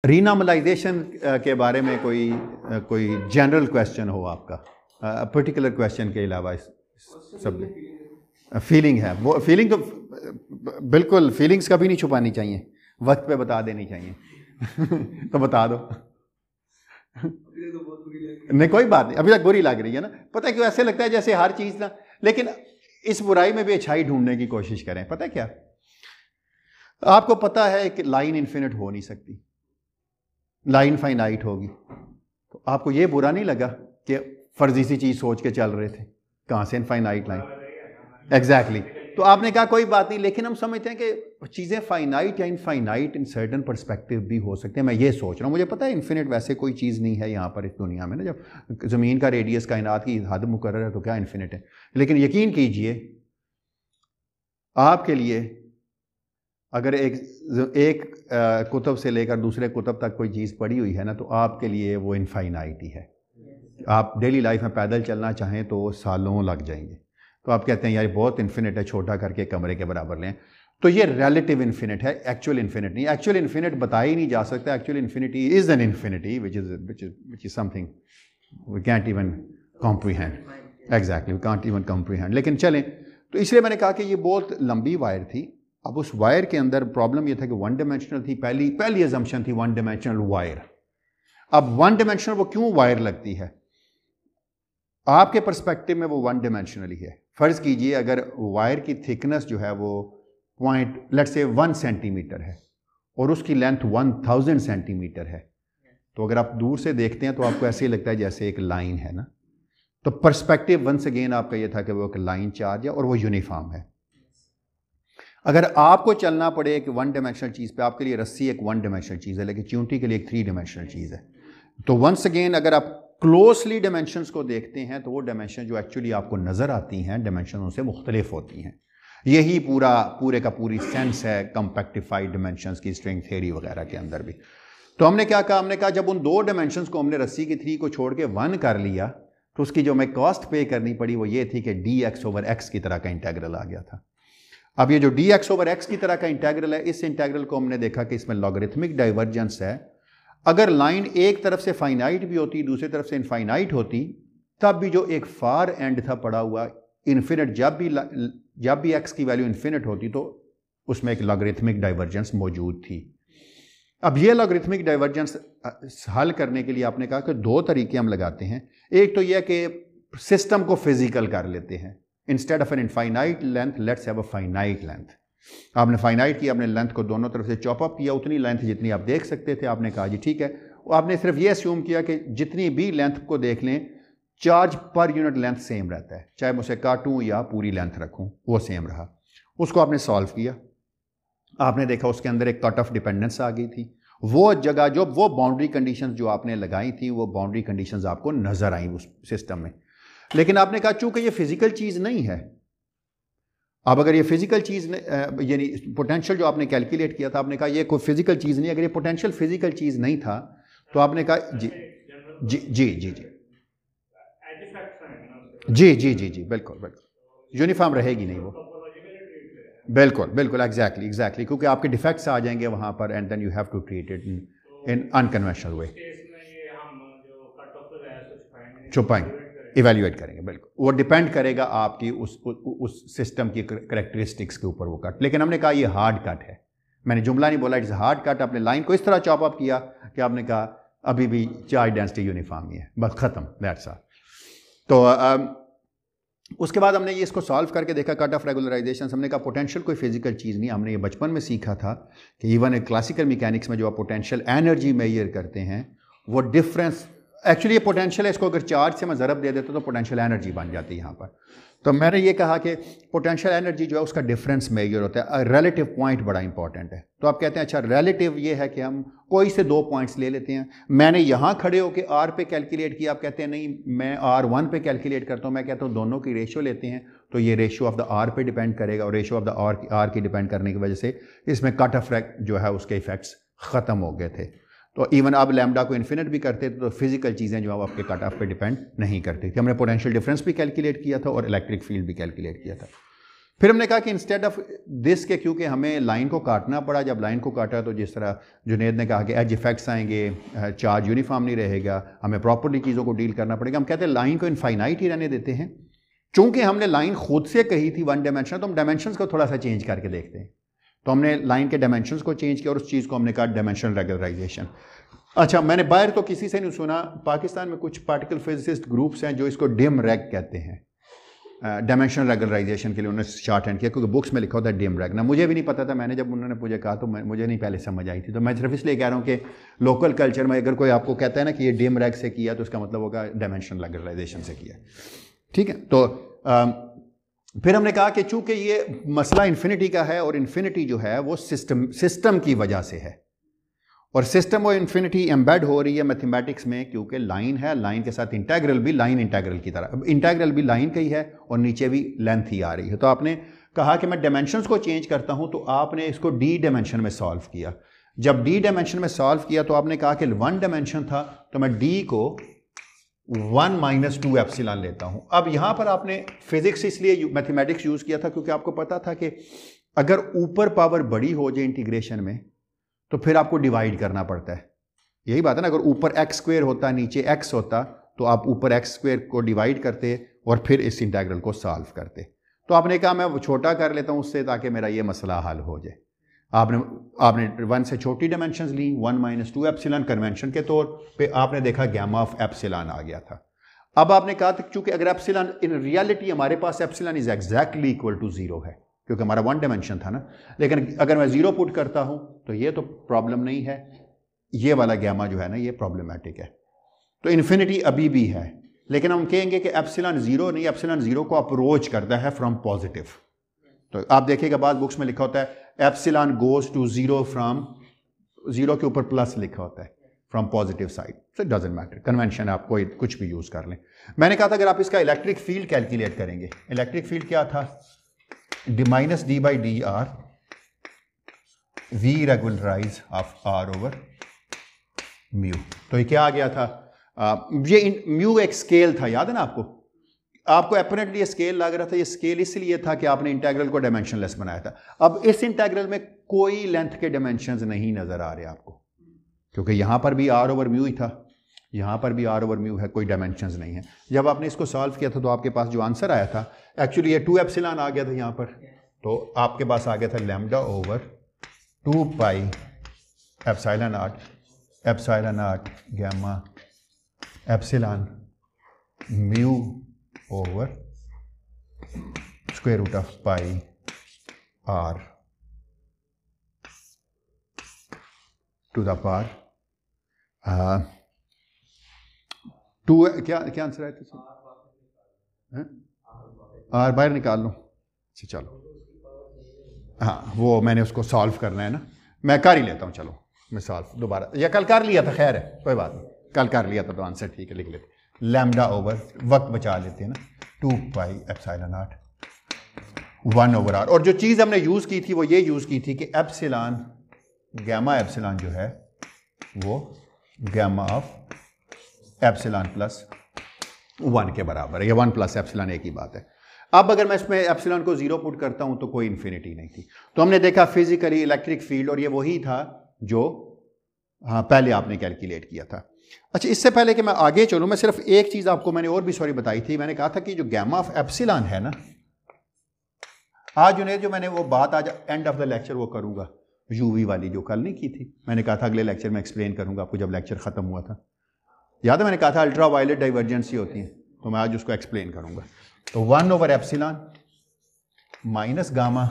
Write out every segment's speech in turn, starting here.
रीनॉर्मलाइजेशन के बारे में कोई जनरल क्वेश्चन हो आपका, पर्टिकुलर क्वेश्चन के अलावा इस सब फीलिंग है, वो फीलिंग तो बिल्कुल फीलिंग्स कभी नहीं छुपानी चाहिए, वक्त पे बता देनी चाहिए तो बता दो। नहीं कोई बात नहीं, अभी तक बुरी लग रही है ना, पता है क्यों ऐसे लगता है जैसे हर चीज़ ना, लेकिन इस बुराई में भी अच्छाई ढूंढने की कोशिश करें। पता है क्या, आपको पता है कि लाइन इन्फिनिट हो नहीं सकती, लाइन फाइनाइट होगी, तो आपको ये बुरा नहीं लगा कि फर्जी सी चीज़ सोच के चल रहे थे, कहाँ से इनफाइनाइट लाइन। एग्जैक्टली तो आपने कहा कोई बात नहीं, लेकिन हम समझते हैं कि चीज़ें फाइनाइट या इनफाइनाइट इन सर्टन पर्सपेक्टिव भी हो सकते हैं। मैं ये सोच रहा हूँ, मुझे पता है इन्फिनिट वैसे कोई चीज़ नहीं है यहाँ पर इस दुनिया में ना, जब ज़मीन का रेडियस कायनात की हद मुकर्रर है तो क्या इन्फिनिट है। लेकिन यकीन कीजिए आपके लिए अगर एक कुतुब से लेकर दूसरे कुतुब तक कोई चीज़ पड़ी हुई है ना, तो आपके लिए वो इनफाइनाइट ही है। आप डेली लाइफ में पैदल चलना चाहें तो सालों लग जाएंगे, तो आप कहते हैं यार बहुत इन्फिनिट है, छोटा करके कमरे के बराबर लें। तो ये रिलेटिव इन्फिनिट है, एक्चुअल इन्फिनिट नहीं। एक्चुअल इन्फिनिट बताया ही नहीं जा सकता। Actual infinity is an infinity which is something we can't even comprehend. Exactly, we can't even comprehend. लेकिन चलें, तो इसलिए मैंने कहा कि ये बहुत लंबी वायर थी। अब उस वायर के अंदर प्रॉब्लम ये था कि वन डायमेंशनल थी, पहली अजम्पशन थी वन डायमेंशनल वायर। अब वन डायमेंशनल वो क्यों वायर लगती है, आपके पर्सपेक्टिव में वो वन डायमेंशनल ही है। फर्ज कीजिए अगर वायर की थिकनेस जो है वो पॉइंट लेट्स से 1 सेंटीमीटर है और उसकी लेंथ 1000 सेंटीमीटर है, तो अगर आप दूर से देखते हैं तो आपको ऐसे ही लगता है जैसे एक लाइन है ना। तो पर्सपेक्टिव वंस अगेन आपका ये था कि वो एक लाइन चार्ज है और वो यूनिफॉर्म है। अगर आपको चलना पड़े एक वन डायमेंशनल चीज़ पे, आपके लिए रस्सी एक वन डायमेंशनल चीज़ है, लेकिन चींटी के लिए एक 3 डायमेंशनल चीज़ है। तो वंस अगेन अगर आप क्लोजली डायमेंशंस को देखते हैं तो वो डायमेंशन जो एक्चुअली आपको नज़र आती हैं डायमेंशन उनसे मुख्तलिफ होती हैं। यही पूरे का पूरी सेंस है कंपैक्टिफाइड डायमेंशंस की स्ट्रिंग थ्योरी वगैरह के अंदर भी। तो हमने क्या कहा, हमने कहा जब उन 2 डायमेंशंस को हमने रस्सी की 3 को छोड़ के 1 कर लिया, तो उसकी जो हमें कॉस्ट पे करनी पड़ी वो ये थी कि dx/x की तरह का इंटेग्रल आ गया था। अब ये जो dx/x की तरह का इंटेग्रल है, इस इंटेग्रल को हमने देखा कि इसमें लॉगरिथमिक डाइवर्जेंस है। अगर लाइन एक तरफ से फाइनाइट भी होती, दूसरी तरफ से इनफाइनाइट होती, तब भी जो एक फार एंड था पड़ा हुआ इन्फिनिट, जब भी x की वैल्यू इन्फिनिट होती तो उसमें एक लॉगरिथमिक डाइवर्जेंस मौजूद थी। अब ये लॉगरिथमिक डाइवर्जेंस हल करने के लिए आपने कहा कि 2 तरीके हम लगाते हैं। एक तो यह कि सिस्टम को फिजिकल कर लेते हैं, instead of an infinite length let's have a finite length. आपने फाइनाइट किया, आपने लेंथ को दोनों तरफ से चॉप अप किया, उतनी लेंथ जितनी आप देख सकते थे। आपने कहा जी ठीक है, आपने सिर्फ ये अस्यूम किया कि जितनी भी लेंथ को देख लें, charge per unit length same रहता है, चाहे मैं उसे काटूं या पूरी लेंथ रखूं, वो सेम रहा। उसको आपने सॉल्व किया, आपने देखा उसके अंदर एक कट ऑफ डिपेंडेंस आ गई थी। वो जगह जो वो बाउंड्री कंडीशंस जो आपने लगाई थी, वो बाउंड्री कंडीशंस आपको नजर आई उस सिस्टम में। लेकिन आपने कहा चूंकि ये फिजिकल चीज नहीं है, अब अगर ये फिजिकल चीज यानी पोटेंशियल जो आपने कैलकुलेट किया था, आपने कहा ये कोई फिजिकल चीज नहीं, अगर ये पोटेंशियल फिजिकल चीज नहीं था तो आपने कहा जी जी जी जी जी जी जी जी जी बिल्कुल बिल्कुल यूनिफॉर्म रहेगी नहीं वो, बिल्कुल बिल्कुल एग्जैक्टली क्योंकि आपके डिफेक्ट्स आ जाएंगे वहां पर, and then you have to treat it in unconventional way. छुपाएंगे, इवेल्युएट करेंगे, बिल्कुल वो डिपेंड करेगा आपकी उस सिस्टम की करेक्टरिस्टिक्स के ऊपर वो कट। लेकिन हमने कहा ये हार्ड कट है, मैंने जुमला नहीं बोला, इट्स हार्ड कट। आपने लाइन को इस तरह चॉप अप किया कि आपने कहा अभी भी चार्ज डेंसिटी यूनिफॉर्म ही है, बस खत्म, दैट्स ऑल। तो उसके बाद हमने ये इसको सॉल्व करके देखा कट ऑफ रेगुलराइजेशन। हमने कहा पोटेंशियल कोई फिजिकल चीज़ नहीं, हमने ये बचपन में सीखा था कि इवन क्लासिकल मैकेनिक्स में जो आप पोटेंशियल एनर्जी मेजर करते हैं वो डिफरेंस, एक्चुअली ये पोटेंशियल है, इसको अगर चार्ज से मैं ज़रब दे देता तो पोटेंशियल एनर्जी बन जाती है यहाँ पर। तो मैंने ये कहा कि पोटेंशियल एनर्जी जो है उसका डिफरेंस मेजर होता है, रिलेटिव पॉइंट बड़ा इंपॉर्टेंट है। तो आप कहते हैं अच्छा रिलेटिव ये है कि हम कोई से 2 पॉइंट्स ले लेते हैं। मैंने यहाँ खड़े होकर आर पे कैलकुलेट किया, आप कहते हैं नहीं मैं R1 पे कैलकुलेट करता हूँ। मैं कहता हूँ दोनों की रेशियो लेते हैं, तो ये रेशियो ऑफ द आर पे डिपेंड करेगा, और रेशियो ऑफ द आर की डिपेंड करने की वजह से इसमें कट ऑफ जो है उसके इफेक्ट्स ख़त्म हो गए थे। तो इवन आप लैम्डा को इन्फिनिट भी करते थे तो फिजिकल चीज़ें जो आपके कट ऑफ पे डिपेंड नहीं करती थी। हमने पोटेंशियल डिफरेंस भी कैलकुलेट किया था और इलेक्ट्रिक फील्ड भी कैलकुलेट किया था। फिर हमने कहा कि इंस्टेड ऑफ दिस के, क्योंकि हमें लाइन को काटना पड़ा, जब लाइन को काटा तो जिस तरह जुनेद ने कहा कि एज इफेक्ट्स आएंगे, चार्ज यूनिफॉर्म नहीं रहेगा, हमें प्रॉपर्ली चीज़ों को डील करना पड़ेगा, हम कहते हैं लाइन को इनफाइनाइट ही रहने देते हैं। चूंकि हमने लाइन खुद से कही थी वन डायमेंशन, तो हम डायमेंशंस को थोड़ा सा चेंज करके देखते हैं। तो हमने लाइन के डायमेंशंस को चेंज किया और उस चीज़ को हमने कहा डायमेंशनल रेगुलराइजेशन। अच्छा, मैंने बाहर तो किसी से नहीं सुना, पाकिस्तान में कुछ पार्टिकल फिजिसिस्ट ग्रुप्स हैं जो इसको डिम रेग कहते हैं, डायमेंशनल रेगुलराइजेशन के लिए उन्होंने शॉर्ट हैंड किया, क्योंकि बुक्स में लिखा होता है डिम रेग। ना मुझे भी नहीं पता था, मैंने जब उन्होंने मुझे कहा तो मुझे नहीं पहले समझ आई थी। तो मैं सिर्फ इसलिए कह रहा हूँ कि लोकल कल्चर में अगर कोई आपको कहता है ना कि ये डिम रेग से किया, तो उसका मतलब होगा डायमेंशनल रेगुलराइजेशन से किया। ठीक है, तो फिर हमने कहा कि चूंकि ये मसला इन्फिनिटी का है और इन्फिनिटी जो है वो सिस्टम की वजह से है, और सिस्टम और इन्फिनिटी एम्बेड हो रही है मैथमेटिक्स में, क्योंकि लाइन है, लाइन के साथ इंटेग्रल भी लाइन इंटेग्रल की तरह, इंटेग्रल भी लाइन का ही है और नीचे भी लेंथ ही आ रही है। तो आपने कहा कि मैं डायमेंशंस को चेंज करता हूं, तो आपने इसको डी डायमेंशन में सॉल्व किया। जब डी डायमेंशन में सॉल्व किया तो आपने कहा कि वन डायमेंशन था, तो मैं डी को 1 - 2 एप्सिलॉन लेता हूं। अब यहां पर आपने फिजिक्स इसलिए मैथमेटिक्स यूज किया था क्योंकि आपको पता था कि अगर ऊपर पावर बड़ी हो जाए इंटीग्रेशन में, तो फिर आपको डिवाइड करना पड़ता है। यही बात है ना, अगर ऊपर x² होता नीचे x होता, तो आप ऊपर x² को डिवाइड करते और फिर इस इंटीग्रल को सॉल्व करते। तो आपने कहा मैं वो छोटा कर लेता हूं उससे, ताकि मेरा ये मसला हल हो जाए। आपने 1 से छोटी डायमेंशंस ली, 1 - 2 एप्सिलॉन कन्वेंशन के तौर पे, आपने देखा गैमा ऑफ एप्सिलॉन आ गया था। अब आपने कहा था चूंकि अगर एप्सिलॉन इन रियलिटी हमारे पास epsilon is exactly equal to 0 है, क्योंकि हमारा 1 डायमेंशन था ना, लेकिन अगर मैं 0 पुट करता हूं तो ये तो प्रॉब्लम नहीं है, ये वाला गैमा जो है ना ये प्रॉब्लमेटिक है। तो इन्फिनिटी अभी भी है, लेकिन हम कहेंगे कि एप्सिलॉन 0 नहीं, एप्सिलॉन 0 को अप्रोच करता है फ्रॉम पॉजिटिव। तो आप देखिएगा बाद बुक्स में लिखा होता है एप्सिलॉन गोज टू 0 फ्रॉम 0 के ऊपर प्लस लिखा होता है from positive side. So it doesn't matter, convention आप कोई कुछ भी यूज कर लें। मैंने कहा था अगर आप इसका इलेक्ट्रिक फील्ड कैलकुलेट करेंगे, इलेक्ट्रिक फील्ड क्या था, -d/dr v regularise of r over mu. तो ये क्या आ गया था, ये म्यू एक स्केल था, याद है ना आपको एपरेंटली ये स्केल लग रहा था। ये स्केल इसलिए था कि आपने इंटीग्रल को डायमेंशनलेस बनाया था। अब इस इंटीग्रल में कोई लेंथ के डायमेंशंस नहीं नजर आ रहे आपको, क्योंकि यहां पर भी r ओवर म्यू ही था, यहां पर भी r ओवर म्यू है, कोई डायमेंशंस नहीं है। जब आपने इसको सॉल्व किया था तो आपके पास जो आंसर आया था, एक्चुअली ये 2 एप्सिलॉन आ गया था यहां पर, तो आपके पास आ गया था lambda over 2 pi epsilon naught gamma epsilon mu over square root of pi r to the power 2। क्या आंसर है, r बाहर निकाल लो। अच्छा चलो, हाँ वो मैंने उसको सॉल्व करना है ना, मैं कर ही लेता हूँ, चलो मैं सॉल्व दोबारा, या कल कर लिया था, खैर है कोई बात नहीं, कल कर लिया था तो आंसर ठीक है, लिख लेते। लैम्डा ओवर, वक्त बचा लेते हैं ना, 2 pi epsilon naught 1 over r। और जो चीज़ हमने यूज़ की थी वो ये यूज़ की थी कि एप्सिलॉन गैमा एप्सिलॉन जो है वो गैमा ऑफ एप्सिलॉन प्लस 1 के बराबर है, या 1 प्लस एप्सिलॉन एक ही बात है। अब अगर मैं इसमें एप्सिलॉन को 0 पुट करता हूं तो कोई इन्फिनिटी नहीं थी। तो हमने देखा फिजिकली इलेक्ट्रिक फील्ड, और ये वही था जो पहले आपने कैलकुलेट किया था। अच्छा, इससे पहले कि मैं आगे चलूं, मैं सिर्फ एक चीज़ आपको मैंने और भी सॉरी बताई थी। मैंने कहा था कि जो गैमा ऑफ एप्सिलॉन है ना, आज जो मैंने वो बात आज एंड ऑफ द लेक्चर वो करूंगा, यूवी वाली जो कल नहीं की थी, मैंने कहा था अगले लेक्चर में एक्सप्लेन करूंगा आपको, जब लेक्चर खत्म हुआ था याद है, मैंने कहा था अल्ट्रा वायलेट डाइवर्जेंसी होती है, तो मैं आज उसको एक्सप्लेन करूंगा। तो 1 over epsilon minus gamma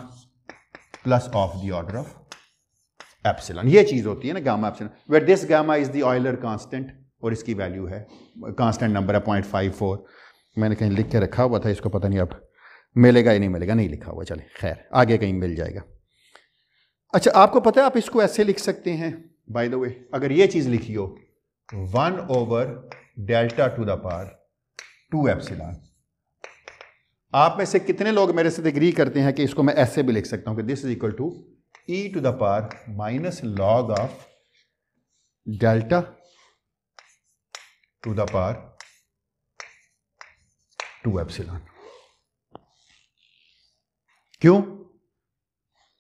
plus of the order of epsilon, ये चीज होती है ना gamma epsilon, where this gamma is the Euler constant, और इसकी वैल्यू है कांस्टेंट नंबर है 0.54। मैंने कहीं लिख के रखा हुआ था इसको, पता नहीं अब मिलेगा या नहीं मिलेगा, नहीं लिखा हुआ, चले खैर आगे कहीं मिल जाएगा। अच्छा, आपको पता है आप इसको ऐसे लिख सकते हैं, बाय द वे, अगर ये चीज लिखी हो 1 over delta to the power 2 epsilon. आप में से कितने लोग मेरे साथ एग्री करते हैं कि इसको मैं ऐसे भी लिख सकता हूं कि this is equal to e to the power minus log of delta to the power 2 epsilon. क्यों?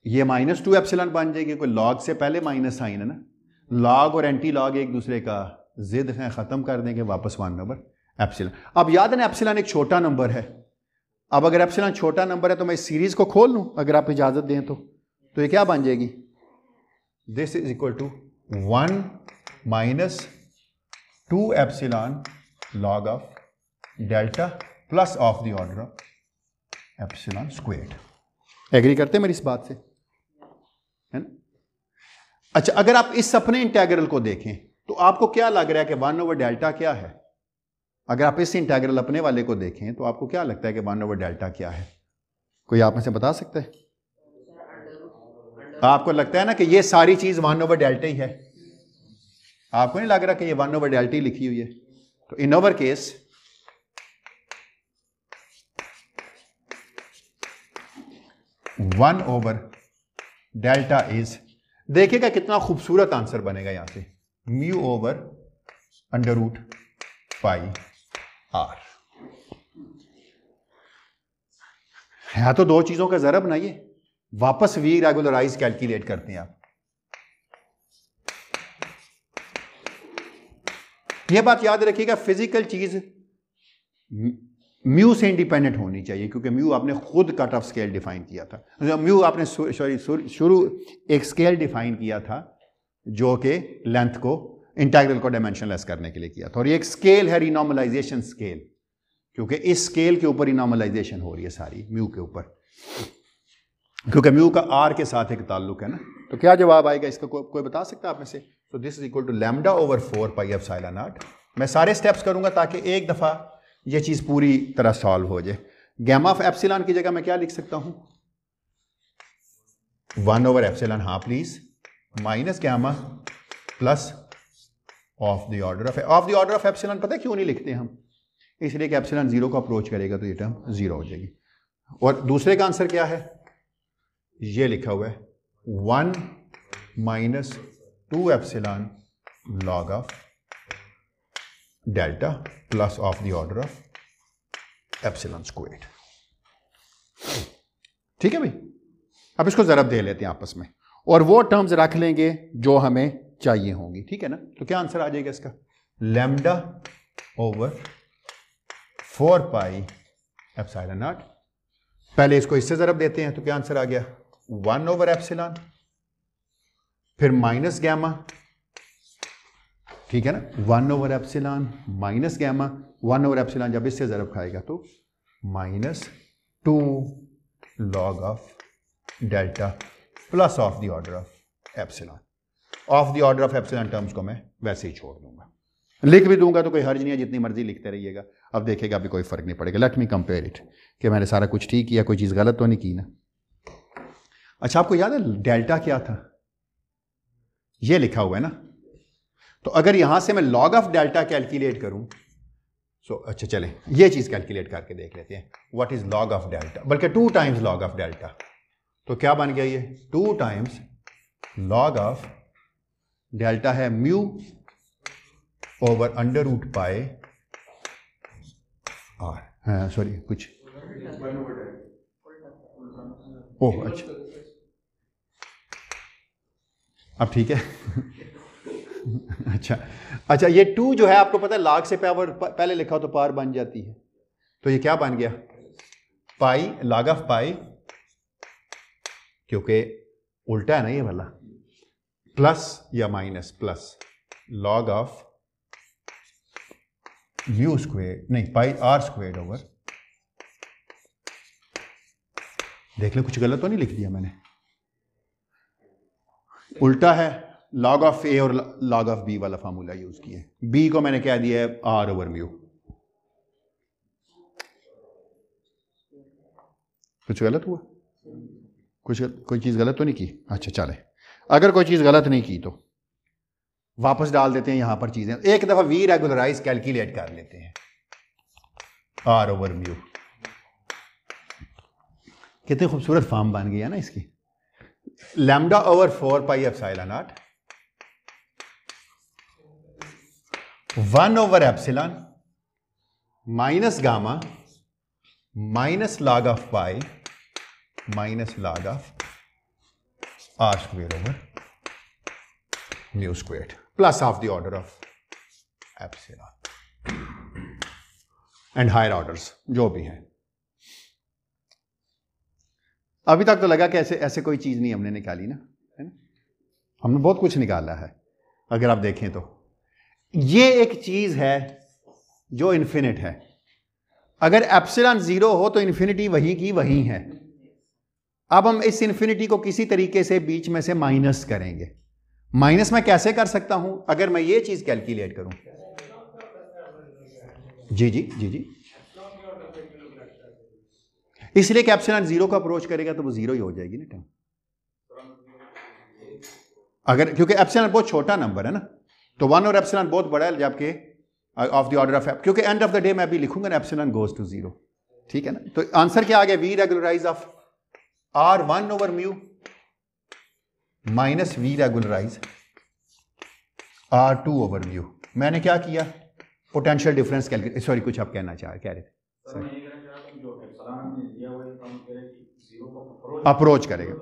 ये -2 एप्सिलॉन बन जाएगी, कोई लॉग से पहले माइनस साइन है ना, लॉग और एंटी लॉग एक दूसरे का जिद है, खत्म कर देंगे, वापस 1 ओवर एप्सिलॉन। अब याद है ना एप्सिलॉन एक छोटा नंबर है। अब अगर एप्सिलॉन छोटा नंबर है तो मैं इस सीरीज को खोल लूं, अगर आप इजाजत दें तो ये क्या बन जाएगी? This is equal to 1 - 2 epsilon log of delta plus of the order of epsilon squared. Agree करते हैं मेरी इस बात से, है ना? अच्छा, अगर आप इस अपने इंटेग्रल को देखें तो आपको क्या लग रहा है कि 1 ओवर डेल्टा क्या है? अगर आप इस इंटेग्रल अपने वाले को देखें तो आपको क्या लगता है कि 1 ओवर डेल्टा क्या है? कोई आप में से बता सकता है? आपको लगता है ना कि ये सारी चीज 1 ओवर डेल्टा ही है? आपको नहीं लग रहा कि ये 1 ओवर डेल्टा ही लिखी हुई है? तो in over case 1 over delta is, देखिएगा कितना खूबसूरत आंसर बनेगा यहां से, mu over under root pi r. है तो दो चीजों का जरा बनाइए, वापस वी रेगुलराइज कैलकुलेट करते हैं आप। यह बात याद रखिएगा, फिजिकल चीज म्यू से इंडिपेंडेंट होनी चाहिए, क्योंकि म्यू आपने खुद कट ऑफ स्केल डिफाइन किया था। म्यू आपने शुरू एक स्केल डिफाइन किया था जो कि लेंथ को, इंटीग्रल को डायमेंशनलेस करने के लिए किया था, और ये एक स्केल है रिनॉर्मलाइजेशन स्केल, क्योंकि इस स्केल के ऊपर रिनॉर्मलाइजेशन हो रही है सारी म्यू के ऊपर, क्योंकि म्यू का आर के साथ एक ताल्लुक है ना। तो क्या जवाब आएगा इसका? कोई बता सकता है आप में से? तो this is equal to lambda over 4 pi epsilon naught. मैं सारे स्टेप्स करूंगा ताकि एक दफा ये चीज पूरी तरह सॉल्व हो जाए। गैमा ऑफ एप्सिलॉन की जगह मैं क्या लिख सकता हूं? 1 ओवर एप्सिलॉन, हाँ please, minus gamma plus of the order of epsilon. पता है क्यों नहीं लिखते हम? इसलिए कि एप्सिलॉन 0 को अप्रोच करेगा तो ये टर्म 0 हो जाएगी। और दूसरे का आंसर क्या है? ये लिखा हुआ है 1 - 2 epsilon log of delta plus of the order of epsilon squared. ठीक है भाई, अब इसको जरब दे लेते हैं आपस में और वो टर्म्स रख लेंगे जो हमें चाहिए होंगी, ठीक है ना? तो क्या आंसर आ जाएगा इसका? Lambda over 4 pi epsilon not. पहले इसको इससे जरब देते हैं तो क्या आंसर आ गया? 1 ओवर एप्सिलॉन, फिर माइनस गैमा, ठीक है ना? 1 over epsilon minus gamma, 1 over epsilon जब इससे जरब खाएगा तो -2 log of delta plus of the order of epsilon. Of the order of epsilon terms को मैं वैसे ही छोड़ दूंगा, लिख भी दूंगा तो कोई हर्ज नहीं है, जितनी मर्जी लिखते रहिएगा। अब देखेगा अभी कोई फर्क नहीं पड़ेगा। लेट मी कंपेयर इट कि मैंने सारा कुछ ठीक किया, कोई चीज़ गलत तो नहीं की ना। अच्छा, आपको याद है डेल्टा क्या था? ये लिखा हुआ है ना। तो अगर यहां से मैं लॉग ऑफ डेल्टा कैलकुलेट करूं अच्छा चलें ये चीज़ कैलकुलेट करके देख लेते हैं। What is log of delta, बल्कि 2 टाइम्स लॉग ऑफ डेल्टा। तो क्या बन गया ये? 2 टाइम्स लॉग ऑफ डेल्टा है mu over under root pi r. हाँ सॉरी, कुछ ओह अच्छा, अब ठीक है। अच्छा, ये 2 जो है आपको पता है लॉग से पावर पहले लिखा हो तो पावर बन जाती है। तो ये क्या बन गया? पाई, लॉग ऑफ पाई, क्योंकि उल्टा है ना ये वाला, प्लस या minus plus log of mu square, नहीं पाई आर स्क्वायर ओवर, देख ले कुछ गलत तो नहीं लिख दिया मैंने? उल्टा है, लॉग ऑफ ए और लॉग ऑफ बी वाला फार्मूला यूज किया है। बी को मैंने कह दिया है आर ओवर म्यू। कुछ गलत हुआ? कोई चीज गलत तो नहीं की? अच्छा चले, अगर कोई चीज गलत नहीं की तो वापस डाल देते हैं यहां पर चीजें। एक दफा वी रेगुलराइज कैलकुलेट कर लेते हैं। आर ओवर म्यू, कितनी खूबसूरत फॉर्म बन गई है ना इसकी। Lambda over 4 pi epsilon naught, 1 over epsilon minus gamma minus log of pi minus log of r square over mu square plus of the order of epsilon and higher orders जो भी हैं। अभी तक तो लगा कि ऐसे कोई चीज नहीं हमने निकाली ना, है ना? हमने बहुत कुछ निकाला है। अगर आप देखें तो ये एक चीज है जो इन्फिनिट है। अगर एप्सिलॉन 0 हो तो इन्फिनिटी वही की वही है। अब हम इस इन्फिनिटी को किसी तरीके से बीच में से माइनस करेंगे। माइनस मैं कैसे कर सकता हूं? अगर मैं ये चीज कैलकुलेट करूं, जी जी जी जी, इसलिए कि एप्सिलॉन 0 को अप्रोच करेगा तो वो 0 ही हो जाएगी ना टर्म। अगर क्योंकि एप्सिलॉन बहुत छोटा नंबर है ना, तो 1 और एप्सिलॉन बहुत बड़ा है, जबकि ऑफ द ऑर्डर ऑफ क्योंकि एंड ऑफ द डे मैं भी लिखूंगा ना एप्सिलॉन गोज टू 0, ठीक है ना। तो आंसर क्या आ गया? V regularise of R1 over mu minus V regularise R2 over mu. मैंने क्या किया? पोटेंशियल डिफरेंस कैलकुलेट, सॉरी कुछ आप कहना कह रहे थे, अप्रोच करेगा,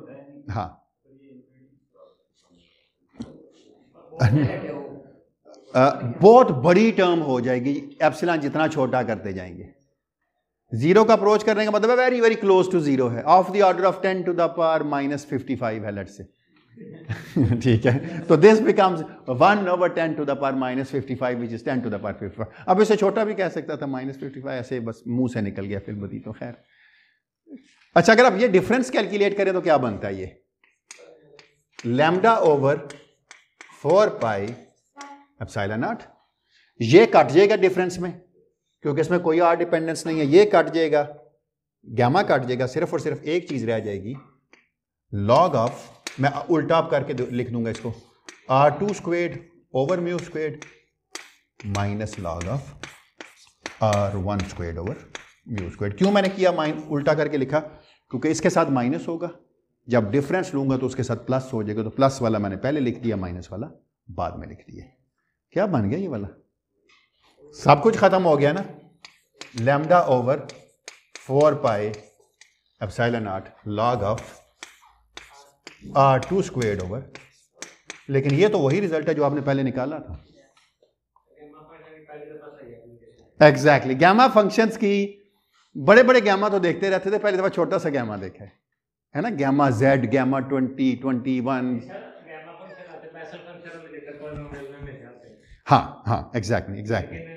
हाँ। बहुत बड़ी टर्म हो जाएगी एप्सिलॉन जितना छोटा करते जाएंगे। 0 का अप्रोच करने का मतलब वेरी वेरी क्लोज टू 0 है, of the order of 10 to the power minus 55 है, लेट्स से ठीक है। तो this becomes 1 over 10 to the power minus 55 which is 10 to the power 55। अब इसे छोटा भी कह सकता था, माइनस 55 ऐसे बस मुंह से निकल गया फिर बदी, तो खैर। अच्छा, अगर आप ये डिफरेंस कैलकुलेट करें तो क्या बनता है? ये lambda over 4 pi epsilon not, ये कट जाएगा डिफरेंस में क्योंकि इसमें कोई और डिपेंडेंस नहीं है, ये कट जाएगा, गामा कट जाएगा, सिर्फ और सिर्फ एक चीज रह जाएगी, लॉग ऑफ, मैं उल्टा आप करके लिख दूंगा इसको, R2 squared over mu squared minus log of R1 squared over mu squared. क्यों मैंने किया उल्टा करके लिखा? क्योंकि इसके साथ माइनस होगा, जब डिफरेंस लूंगा तो उसके साथ प्लस हो जाएगा, तो प्लस वाला मैंने पहले लिख दिया, माइनस वाला बाद में लिख दिया। क्या बन गया ये वाला? सब कुछ खत्म हो गया ना। Lambda over 4 pi epsilon not log of R2 squared over, लेकिन ये तो वही रिजल्ट है जो आपने पहले निकाला था। एग्जैक्टली, गैमा फंक्शंस की बड़े बड़े गैमा तो देखते रहते थे, पहले दफा छोटा सा गैमा देखा है ना, गैमा Z, गैमा 20, 21। हाँ हाँ, एग्जैक्टली।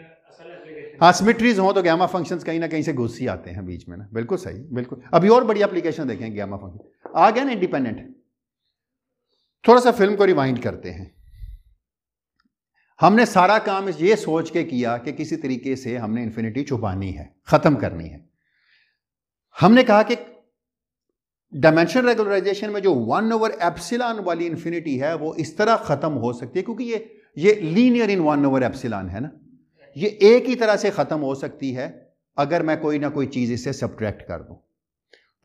हाँ, सिमेट्रीज हो तो गैमा फंक्शंस कहीं ना कहीं से घुस ही आते हैं बीच में ना, बिल्कुल सही, बिल्कुल। अभी और बड़ी एप्लीकेशन देखें गैमा फंक्शन आ गया ना, इंडिपेंडेंट। थोड़ा सा फिल्म को रिवाइंड करते हैं। हमने सारा काम ये सोच के किया कि किसी तरीके से हमने इन्फिनिटी छुपानी है, खत्म करनी है। हमने कहा कि डायमेंशन रेगुलराइजेशन में जो 1 ओवर एप्सिलॉन वाली इन्फिनिटी है वो इस तरह खत्म हो सकती है, क्योंकि ये लीनियर इन 1 ओवर एप्सिलॉन है ना, ये एक ही तरह से खत्म हो सकती है अगर मैं कोई ना कोई चीज इससे सब्ट्रैक्ट कर दूं।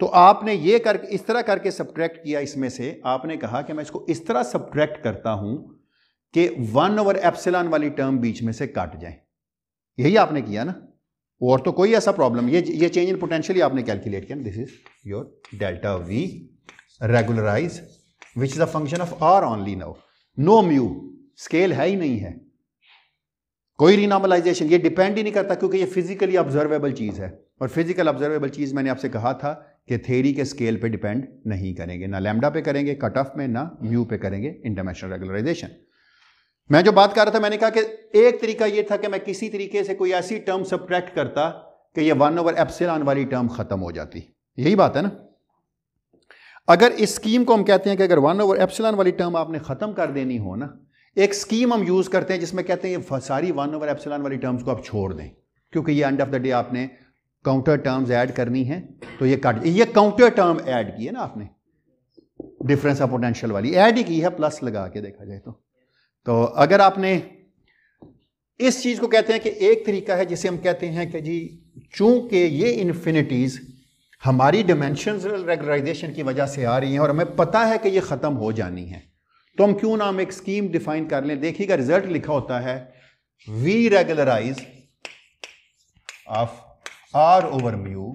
तो आपने ये इस तरह करके सब्ट्रैक्ट किया, इसमें से आपने कहा कि मैं इसको इस तरह सब्ट्रैक्ट करता हूं कि 1 ओवर एप्सिलॉन वाली टर्म बीच में से कट जाए। यही आपने किया ना, और तो कोई ऐसा प्रॉब्लम, ये चेंज इन पोटेंशियल आपने कैलकुलेट किया। This is your delta V regularise which is a function of R only now, no mu, scale है ही नहीं है, कोई रीनॉर्मलाइजेशन, ये डिपेंड ही नहीं करता क्योंकि ये फिजिकली ऑब्जर्वेबल चीज है, और फिजिकल ऑब्जर्वेबल चीज मैंने आपसे कहा था कि थ्योरी के स्केल पे डिपेंड नहीं करेंगे, ना लैम्डा पे करेंगे कट ऑफ में, ना म्यू पे करेंगे इन डायमेंशनल रेगुलराइजेशन। मैं जो बात कर रहा था, मैंने कहा कि एक तरीका यह था कि मैं किसी तरीके से कोई ऐसी टर्म सब्ट्रैक्ट करता कि ये 1 ओवर एप्सिलॉन वाली टर्म खत्म हो जाती। यही बात है ना। अगर इस स्कीम को हम कहते हैं कि अगर 1 ओवर एप्सिलॉन वाली टर्म आपने खत्म कर देनी हो ना, एक स्कीम हम यूज करते हैं जिसमें कहते हैं ये सारी 1 ओवर एप्सिलॉन वाली टर्म्स को आप छोड़ दें, क्योंकि ये एंड ऑफ द डे आपने काउंटर टर्म्स ऐड करनी है, तो ये काउंटर टर्म ऐड की है ना आपने, डिफरेंस ऑफ पोटेंशियल वाली ऐड ही की है, प्लस लगा के देखा जाए तो अगर आपने इस चीज को कहते हैं कि एक तरीका है जिसे हम कहते हैं कि जी चूंकि ये इन्फिनिटीज हमारी डायमेंशनल रेगुलराइजेशन की वजह से आ रही हैं और हमें पता है कि ये खत्म हो जानी है, तो हम क्यों ना हम एक स्कीम डिफाइन कर लें। देखिएगा रिजल्ट लिखा होता है V regularise of R over mu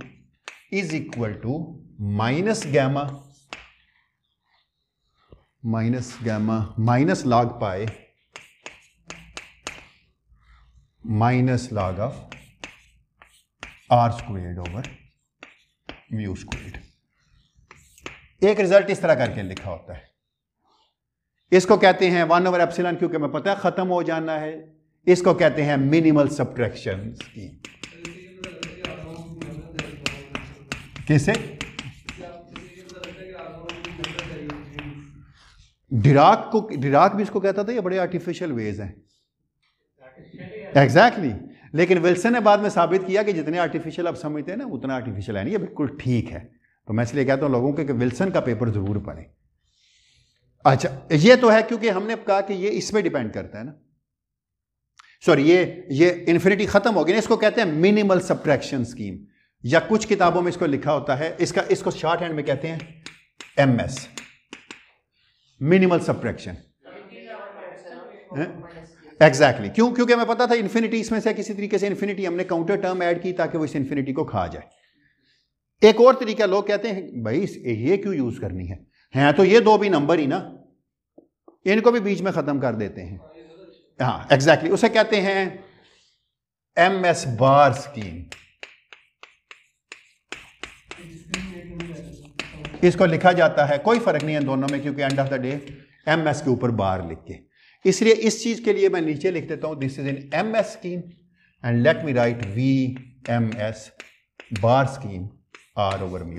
is equal to minus gamma minus log pi minus log of R squared over mu squared. एक रिजल्ट इस तरह करके लिखा होता है, इसको कहते हैं 1 ओवर एप्सिलॉन, क्योंकि मैं पता है खत्म हो जाना है। इसको कहते हैं मिनिमल सब्ट्रैक्शन स्कीम। किसे? डिराक भी इसको कहता था ये बड़े आर्टिफिशियल वेज हैं। एग्जैक्टली लेकिन विल्सन ने बाद में साबित किया कि जितने आर्टिफिशियल आप समझते हैं ना उतना आर्टिफिशियल है नहीं, ये बिल्कुल ठीक है। तो मैं इसलिए कहता हूं लोगों को कि विल्सन का पेपर जरूर पढ़ें। अच्छा ये तो है क्योंकि हमने कहा कि ये इसमें डिपेंड करता है ना, सॉरी ये इन्फिनिटी खत्म हो गई ना, इसको कहते हैं मिनिमल सब्ट्रैक्शन स्कीम, या कुछ किताबों में इसको लिखा होता है, इसको शॉर्ट हैंड में कहते हैं MS, मिनिमल सब्ट्रैक्शन। एग्जैक्टली क्यों? क्योंकि मैं पता था इन्फिनिटी इसमें से किसी तरीके से इन्फिनिटी हमने काउंटर टर्म ऐड की ताकि वो इस इन्फिनिटी को खा जाए। एक और तरीका लोग कहते हैं भाई ये क्यों यूज करनी है तो ये दो भी नंबर ही ना, इनको भी बीच में खत्म कर देते हैं। हाँ एग्जैक्टली उसे कहते हैं MS बार स्कीम। इसको लिखा जाता है, कोई फर्क नहीं है दोनों में, क्योंकि and of the day MS के ऊपर बार लिख के, इसलिए इस चीज के लिए मैं नीचे लिख देता हूं this is in MS scheme and let me right VMS bar scheme R over mu.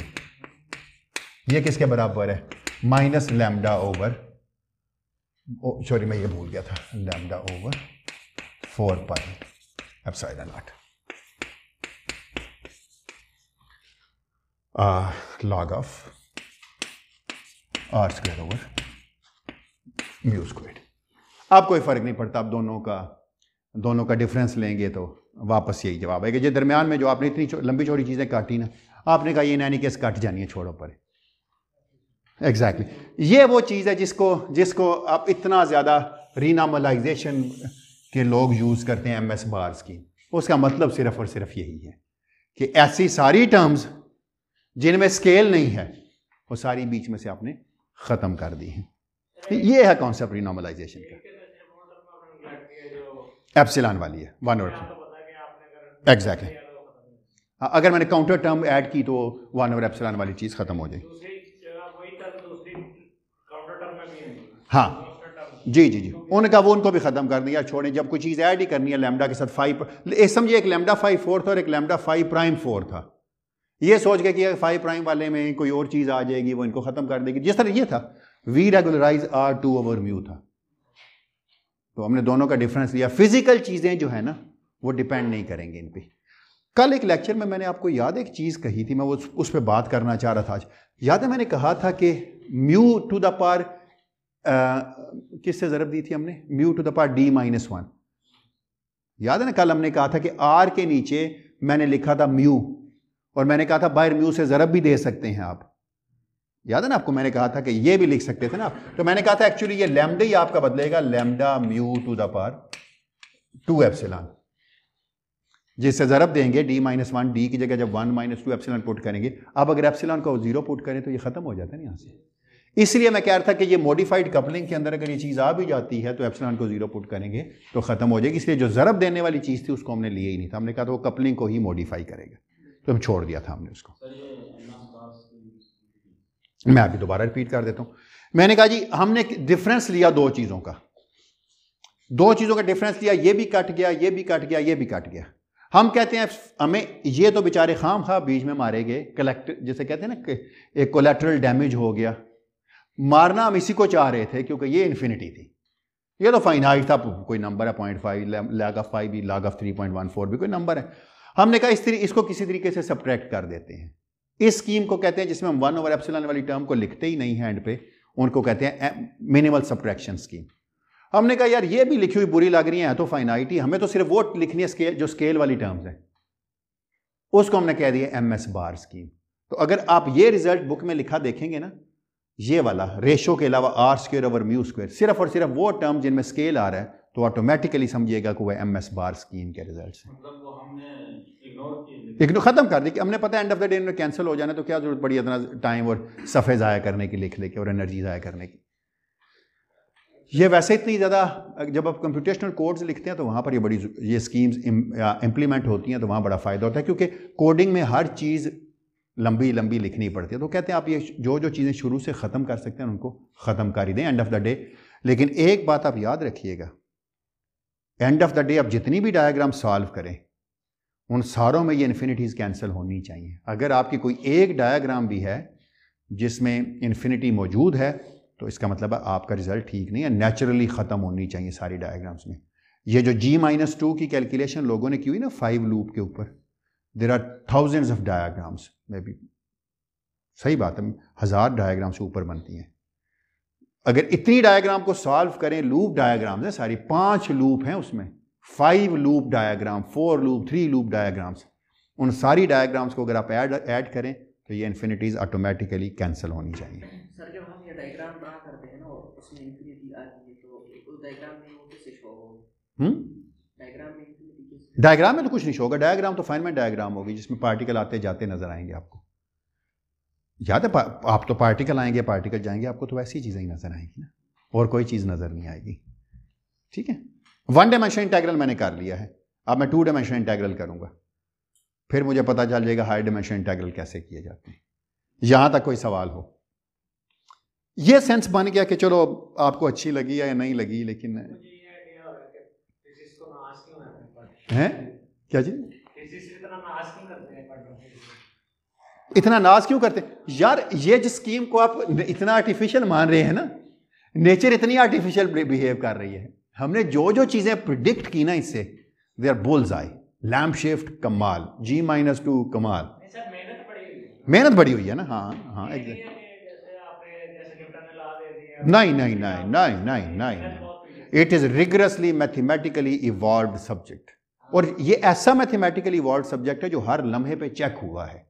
ये किसके बराबर है? माइनस लैम्डा ओवर, सॉरी मैं ये भूल गया था, lambda over 4 pi epsilon not log of R square over mu square. अब कोई फर्क नहीं पड़ता, आप दोनों का डिफरेंस लेंगे तो वापस यही जवाब है कि जो दरमियान में जो आपने इतनी लंबी चौड़ी चीजें काटी ना, आपने कहा ये नैनी केस कट जानी है, छोड़ो पर। एग्जैक्टली ये वो चीज़ है जिसको आप इतना ज़्यादा रीनॉर्मलाइजेशन के लोग यूज़ करते हैं MS बार्स की। उसका मतलब सिर्फ और सिर्फ यही है कि ऐसी सारी टर्म्स जिनमें स्केल नहीं है वो सारी बीच में से आपने ख़त्म कर दी है। ये है कॉन्सेप्ट रीनॉर्मलाइजेशन का। एप्सिलॉन वाली है 1 ओवर एग्जैक्टली। अगर मैंने काउंटर टर्म ऐड की तो 1 ओवर एप्सिलॉन वाली चीज़ ख़त्म हो जाएगी। हाँ जी जी जी उनको भी ख़त्म कर दिया, छोड़ें। जब कोई चीज़ ऐड ही करनी है लैम्डा के साथ 5, समझिए एक लैम्डा 5 4 था और एक लैम्डा 5 प्राइम 4 था। ये सोच के कि 5 प्राइम वाले में कोई और चीज़ आ जाएगी वो इनको ख़त्म कर देगी। जिस तरह ये था V regularise R 2 over mu था, तो हमने दोनों का डिफरेंस लिया। फिजिकल चीज़ें जो है ना वो डिपेंड नहीं करेंगे इन पर। कल एक लेक्चर में मैंने आपको याद एक चीज़ कही थी, मैं वो उस पर बात करना चाह रहा था आज। याद है मैंने कहा था कि म्यू टू द पावर किससे ज़रब दी थी हमने? Mu two the power D-1। याद है ना कल हमने कहा था कि R के नीचे मैंने लिखा था म्यू और मैंने कहा था बाहर म्यू से ज़रब भी दे सकते हैं आप। याद है ना आपको? मैंने कहा था कि ये भी लिख सकते थे ना। तो मैंने कहा था एक्चुअली ये लैम्डा ही आपका बदलेगा, lambda mu two the power 2 epsilon, जिससे ज़रब देंगे D-1 D की जगह जब 1 - 2 एप्सिलॉन पुट करेंगे। अब अगर एप्सिलॉन को 0 पुट करें तो ये ख़त्म हो जाता है ना यहाँ से। इसलिए मैं कह रहा था कि ये मॉडिफाइड कपलिंग के अंदर अगर ये चीज़ आ भी जाती है तो एप्सिलॉन को 0 पुट करेंगे तो ख़त्म हो जाएगी। इसलिए जो ज़रब देने वाली चीज़ थी उसको हमने लिया ही नहीं था। हमने कहा था वो कपलिंग को ही मॉडिफाई करेगा, तो हम छोड़ दिया था हमने उसको। मैं अभी दोबारा रिपीट कर देता हूँ। मैंने कहा जी हमने डिफरेंस लिया दो चीज़ों का डिफरेंस लिया, ये भी कट गया, ये भी कट गया, ये भी कट गया। हम कहते हैं हमें ये तो बेचारे खाम खा बीच में मारे गए, कलेक्ट जैसे कहते हैं ना एक कोलेटरल डैमेज हो गया। मारना हम इसी को चाह रहे थे क्योंकि ये इन्फिनिटी थी, ये तो फाइनाइट था, कोई नंबर है 0.5, log ऑफ 5 भी, log ऑफ 3.14 भी कोई नंबर है। हमने कहा इसको किसी तरीके से सब्ट्रैक्ट कर देते हैं। इस स्कीम को कहते हैं जिसमें हम 1 ओवर एप्सिलॉन वाली टर्म को लिखते ही नहीं है एंड पे, उनको कहते हैं मिनिमल सब्ट्रैक्शन स्कीम। हमने कहा यार ये भी लिखी हुई बुरी लग रही है तो फाइनाइट ही, हमें तो सिर्फ वो लिखनी है स्केल, जो स्केल वाली टर्म्स है, उसको हमने कह दिया MS बार स्कीम। तो अगर आप ये रिजल्ट बुक में लिखा देखेंगे ना, ये वाला रेशो के अलावा R square over mu square, सिर्फ और सिर्फ वो टर्म जिनमें स्केल आ रहा है, तो ऑटोमेटिकली समझिएगा कि वह MS बार स्कीम के रिजल्ट हैं। इग्नोर ख़त्म कर दी कि हमने पता है एंड ऑफ द डे इन्हें कैंसिल हो जाना, तो क्या जरूरत पड़ी इतना टाइम और सफ़े ज़ाया करने की लिख लेके और एनर्जी ज़ाया करने की। ये वैसे इतनी ज़्यादा, जब आप कंप्यूटेशनल कोड्स लिखते हैं तो वहाँ पर ये स्कीम्स इम्प्लीमेंट होती हैं तो वहाँ बड़ा फ़ायदा होता है, क्योंकि कोडिंग में हर चीज़ लंबी लंबी लिखनी पड़ती है। तो कहते हैं आप ये जो चीज़ें शुरू से ख़त्म कर सकते हैं उनको ख़त्म कर ही दें एंड ऑफ द डे। लेकिन एक बात आप याद रखिएगा, एंड ऑफ द डे आप जितनी भी डायग्राम सॉल्व करें उन सारों में ये इन्फिनिटीज़ कैंसिल होनी चाहिए। अगर आपकी कोई एक डायग्राम भी है जिसमें इन्फिनिटी मौजूद है तो इसका मतलब है आपका रिजल्ट ठीक नहीं है, नेचुरली ख़त्म होनी चाहिए सारी डायग्राम्स में। ये जो G-2 की कैलकुलेशन लोगों ने की हुई ना 5 लूप के ऊपर, there are thousands of diagrams, maybe सही बात है, 1000 डायग्राम से ऊपर बनती हैं। अगर इतनी डायग्राम को सॉल्व करें, लूप डायग्राम्स है सारी, 5 लूप हैं उसमें, 5 loop diagram, 4 loop, 3 loop diagrams, उन सारी डायग्राम्स को अगर आप ऐड करें तो ये इन्फिनिटीज ऑटोमेटिकली कैंसिल होनी चाहिए। सर जब हम ये डायग्राम ड्रा करते हैं ना और उसमें इन्फिनिटी आती है तो उस डायग्राम में वो कैसे शो होगा? डायग्राम में इन्फिनिटी कैसे? डायग्राम में तो कुछ नहीं शो होगा, डायग्राम तो फाइनमेंट डायग्राम होगी जिसमें पार्टिकल आते जाते नजर आएंगे आपको। याद है आप तो पार्टिकल आएंगे पार्टिकल जाएंगे, आपको तो वैसी चीज़ें ही नजर आएंगी ना, और कोई चीज़ नजर नहीं आएगी। ठीक है, 1 डायमेंशन इंटेग्रल मैंने कर लिया है, अब मैं 2 डायमेंशन इंटेग्रल करूंगा, फिर मुझे पता चल जाएगा हाई डायमेंशन इंटेग्रल कैसे किए जाते हैं। यहां तक कोई सवाल हो? ये सेंस बन गया कि चलो आपको अच्छी लगी या नहीं लगी, लेकिन हैं क्या जी, इतना नाज क्यों करते यार? ये जिस स्कीम को आप इतना आर्टिफिशियल मान रहे हैं ना, नेचर इतनी आर्टिफिशियल बिहेव कर रही है। हमने जो चीजें प्रिडिक्ट की ना इससे, they are bull's eye. Lamb shift कमाल, G-2 कमाल, मेहनत बड़ी हुई है ना। हाँ हाँ एग्जैक्ट, नहीं, it is rigorously mathematically evolved subject, और ये ऐसा मैथमेटिकली इवॉल्व्ड सब्जेक्ट है जो हर लम्हे पे चेक हुआ है।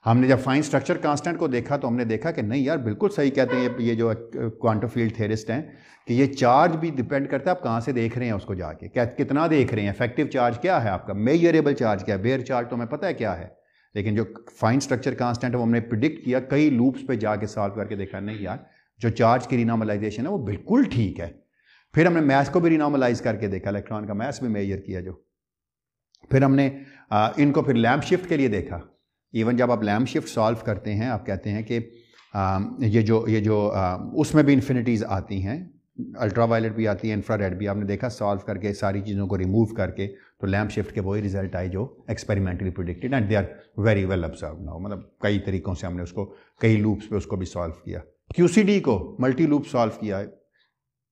हमने जब फाइन स्ट्रक्चर कांस्टेंट को देखा तो हमने देखा कि नहीं यार बिल्कुल सही कहते हैं ये जो क्वांटम फील्ड थ्योरिस्ट हैं कि ये चार्ज भी डिपेंड करता है आप कहाँ से देख रहे हैं उसको, जाके कितना देख रहे हैं, इफेक्टिव चार्ज क्या है आपका, मेजरेबल चार्ज क्या है, बेयर चार्ज तो हमें पता है क्या है, लेकिन जो फाइन स्ट्रक्चर कांस्टेंट है वो हमने प्रिडिक्ट किया, कई लूप्स पे जाके सॉल्व करके देखा नहीं यार जो चार्ज की रिनॉर्मलाइजेशन है वो बिल्कुल ठीक है। फिर हमने मैथ को भी रिनॉर्मलाइज करके देखा, इलेक्ट्रॉन का मैथ भी मेजर किया जो, फिर हमने इनको फिर लैम्प शिफ्ट के लिए देखा। इवन जब आप लैम्प शिफ्ट सॉल्व करते हैं आप कहते हैं कि ये जो उसमें भी इन्फिनिटीज़ आती हैं, अल्ट्रावायलेट भी आती है, इंफ्रारेड भी, आपने देखा सॉल्व करके सारी चीज़ों को रिमूव करके तो लैम्प शिफ्ट के वही रिजल्ट आए जो experimentally predicted, and they are very well observe now. मतलब कई तरीक़ों से हमने उसको कई लूप्स पे उसको भी सॉल्व किया। QCD को मल्टी लूप सॉल्व किया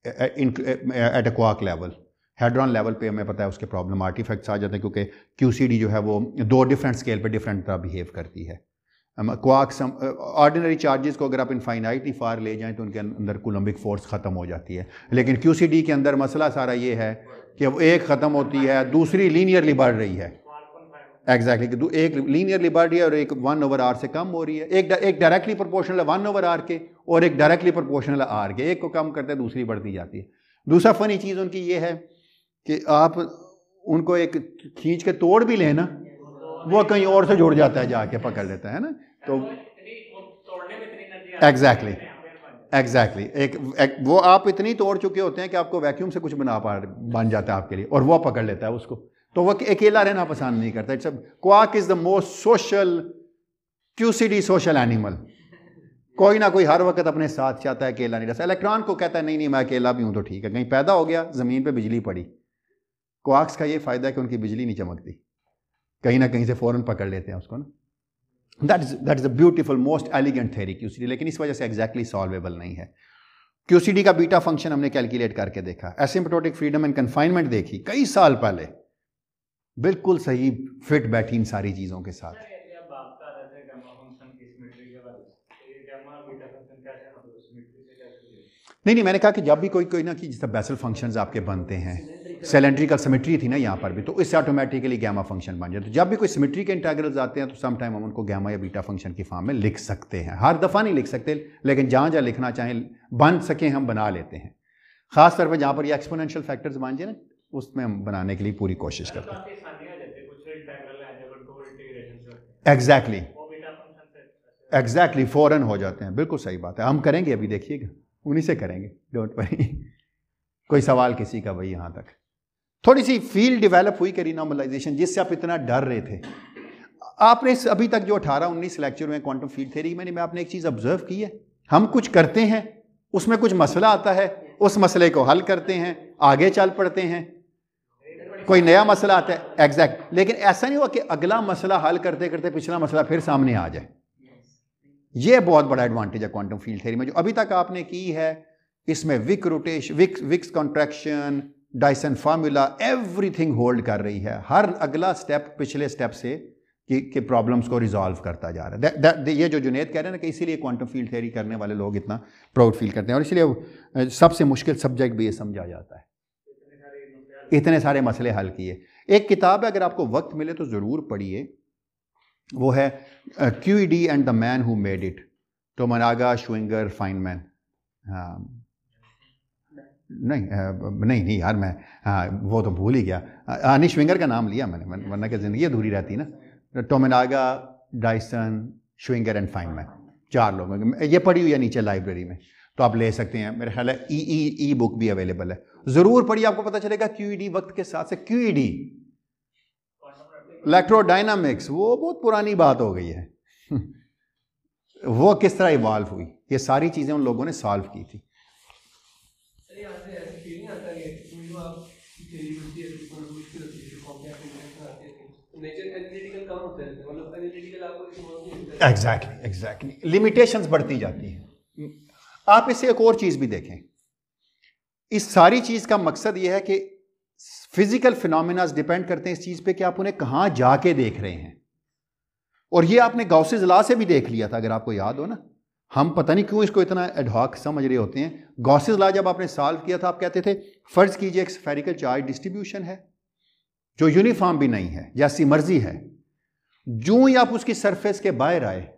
at a quark level, hadron level पे हमें पता है उसके प्रॉब्लम आर्टिफैक्ट्स आ जाते हैं क्योंकि QCD जो है वो 2 डिफरेंट स्केल पे डिफरेंट तरह बिहेव करती है। क्वार्क्स, ऑर्डिनरी चार्जेस को अगर आप इनफाइनाइटली फार ले जाएं तो उनके अंदर कूलम्बिक फोर्स ख़त्म हो जाती है, लेकिन QCD के अंदर मसला सारा ये है कि वो एक ख़त्म होती है दूसरी लीनियरली बढ़ रही है। एग्जैक्टली कि एक लीनियरली बढ़ रही है और एक 1/r से कम हो रही है। एक डायरेक्टली प्रोपोर्शनल है 1/r के और एक डायरेक्टली प्रोपोर्शनल है r के, एक को कम करते हैं दूसरी बढ़ती जाती है। दूसरा फनी चीज़ उनकी ये है कि आप उनको एक खींच के तोड़ भी लें ना वो कहीं और से जुड़ जाता है, जाके पकड़ लेता है ना, तो एग्जैक्टली एक वो आप इतनी तोड़ चुके होते हैं कि आपको वैक्यूम से कुछ बन जाता है आपके लिए, और वो पकड़ लेता है उसको, तो वो अकेला रहना पसंद नहीं करता। It's quark is the most social QCD social animal, कोई ना कोई हर वक्त अपने साथ चाहता है, अकेला नहीं रहता। इलेक्ट्रॉन को कहता है नहीं मैं अकेला भी हूं तो ठीक है, कहीं पैदा हो गया ज़मीन पे बिजली पड़ी, क्वार्क्स का ये फ़ायदा है कि उनकी बिजली नहीं चमकती, कहीं ना कहीं से फ़ौरन पकड़ लेते हैं उसको ना। That is the beautiful most elegant theory QCD, लेकिन इस वजह से एग्जैक्टली सॉल्वेबल नहीं है। QCD का बीटा फंक्शन हमने कैलकुलेट करके देखा, एसिम्प्टोटिक फ्रीडम एंड कन्फाइनमेंट देखी कई साल पहले, बिल्कुल सही फिट बैठी इन सारी चीज़ों के साथ। नहीं मैंने कहा कि जब भी कोई ना कि जैसे बेसल फंक्शंस आपके बनते हैं, सिलेंड्रिकल सिमेट्री थी ना यहाँ पर भी, तो इससे ऑटोमेटिकली गैमा फंक्शन बन जाए। तो जब भी कोई सिमेट्री के इंटीग्रल्स आते हैं तो सम टाइम हम उनको गैमा या बीटा फंक्शन की फॉर्म में लिख सकते हैं, हर दफ़ा नहीं लिख सकते, लेकिन जहाँ जहाँ लिखना चाहें बन सकें हम बना लेते हैं। ख़ास तौर पर जहाँ पर ये एक्सपोनेंशियल फैक्टर्स बन जाए ना उसमें हम बनाने के लिए पूरी कोशिश करते हैं। एग्जैक्टली फौरन हो जाते हैं, बिल्कुल सही बात है। हम करेंगे अभी, देखिएगा, उन्हीं से करेंगे, डोंट वरी। कोई सवाल किसी का भाई? यहाँ तक थोड़ी सी फील्ड डेवलप हुई करी नॉर्मलाइजेशन, जिससे आप इतना डर रहे थे। आपने अभी तक जो 18-19 लेक्चर में क्वांटम फील्ड थ्योरी में आपने एक चीज़ ऑब्जर्व की है, हम कुछ करते हैं, उसमें कुछ मसला आता है, उस मसले को हल करते हैं, आगे चल पड़ते हैं, कोई नया मसला आता है, एग्जैक्ट। लेकिन ऐसा नहीं हुआ कि अगला मसला हल करते करते पिछला मसला फिर सामने आ जाए। ये बहुत बड़ा एडवांटेज है क्वांटम फील्ड थ्योरी में जो अभी तक आपने की है। इसमें Wick rotation, Wick's contraction, Dyson formula, everything hold कर रही है। हर अगला स्टेप पिछले स्टेप से कि प्रॉब्लम्स को रिजॉल्व करता जा रहा है। ये जो जुनेद कह रहे हैं ना कि इसीलिए क्वांटम फील्ड थ्योरी करने वाले लोग इतना प्राउड फील करते हैं, और इसलिए सबसे मुश्किल सब्जेक्ट भी ये समझा जाता है। इतने सारे मसले हल किए। एक किताब है, अगर आपको वक्त मिले तो ज़रूर पढ़िए, वो है QED and the man who made it, Tomonaga, Schwinger, Feynman. हाँ नहीं यार, मैं वो तो भूल ही गया। नहीं, श्विंगर का नाम लिया मैंने, वरना क्या ज़िंदगी अधूरी रहती ना। टोमनागा, डायसन, श्विंगर एंड फाइनमैन, 4 लोग। ये पढ़ी हुई है नीचे लाइब्रेरी में, तो आप ले सकते हैं। मेरे ख्याल है ई बुक भी अवेलेबल है, ज़रूर पढ़िए, आपको पता चलेगा। QED वक्त के साथ से QED इलेक्ट्रोडायनामिक्स, वो बहुत पुरानी बात हो गई है। वो किस तरह इवॉल्व हुई, ये सारी चीज़ें उन लोगों ने सॉल्व की थी। एग्जैक्टली लिमिटेशंस बढ़ती जाती हैं। आप इससे एक और चीज़ भी देखें, इस सारी चीज़ का मकसद यह है कि फिजिकल फिनोमेना डिपेंड करते हैं इस चीज़ पे कि आप उन्हें कहाँ जाके देख रहे हैं। और ये आपने गाउसेस लॉ से भी देख लिया था, अगर आपको याद हो ना। हम पता नहीं क्यों इसको इतना एडहॉक समझ रहे होते हैं। गाउसेस लॉ जब आपने सॉल्व किया था, आप कहते थे फर्ज कीजिए एक स्फेरिकल चार्ज डिस्ट्रीब्यूशन है जो यूनिफॉर्म भी नहीं है, जैसी मर्जी है। जो ही आप उसकी सरफेस के बाहर आए,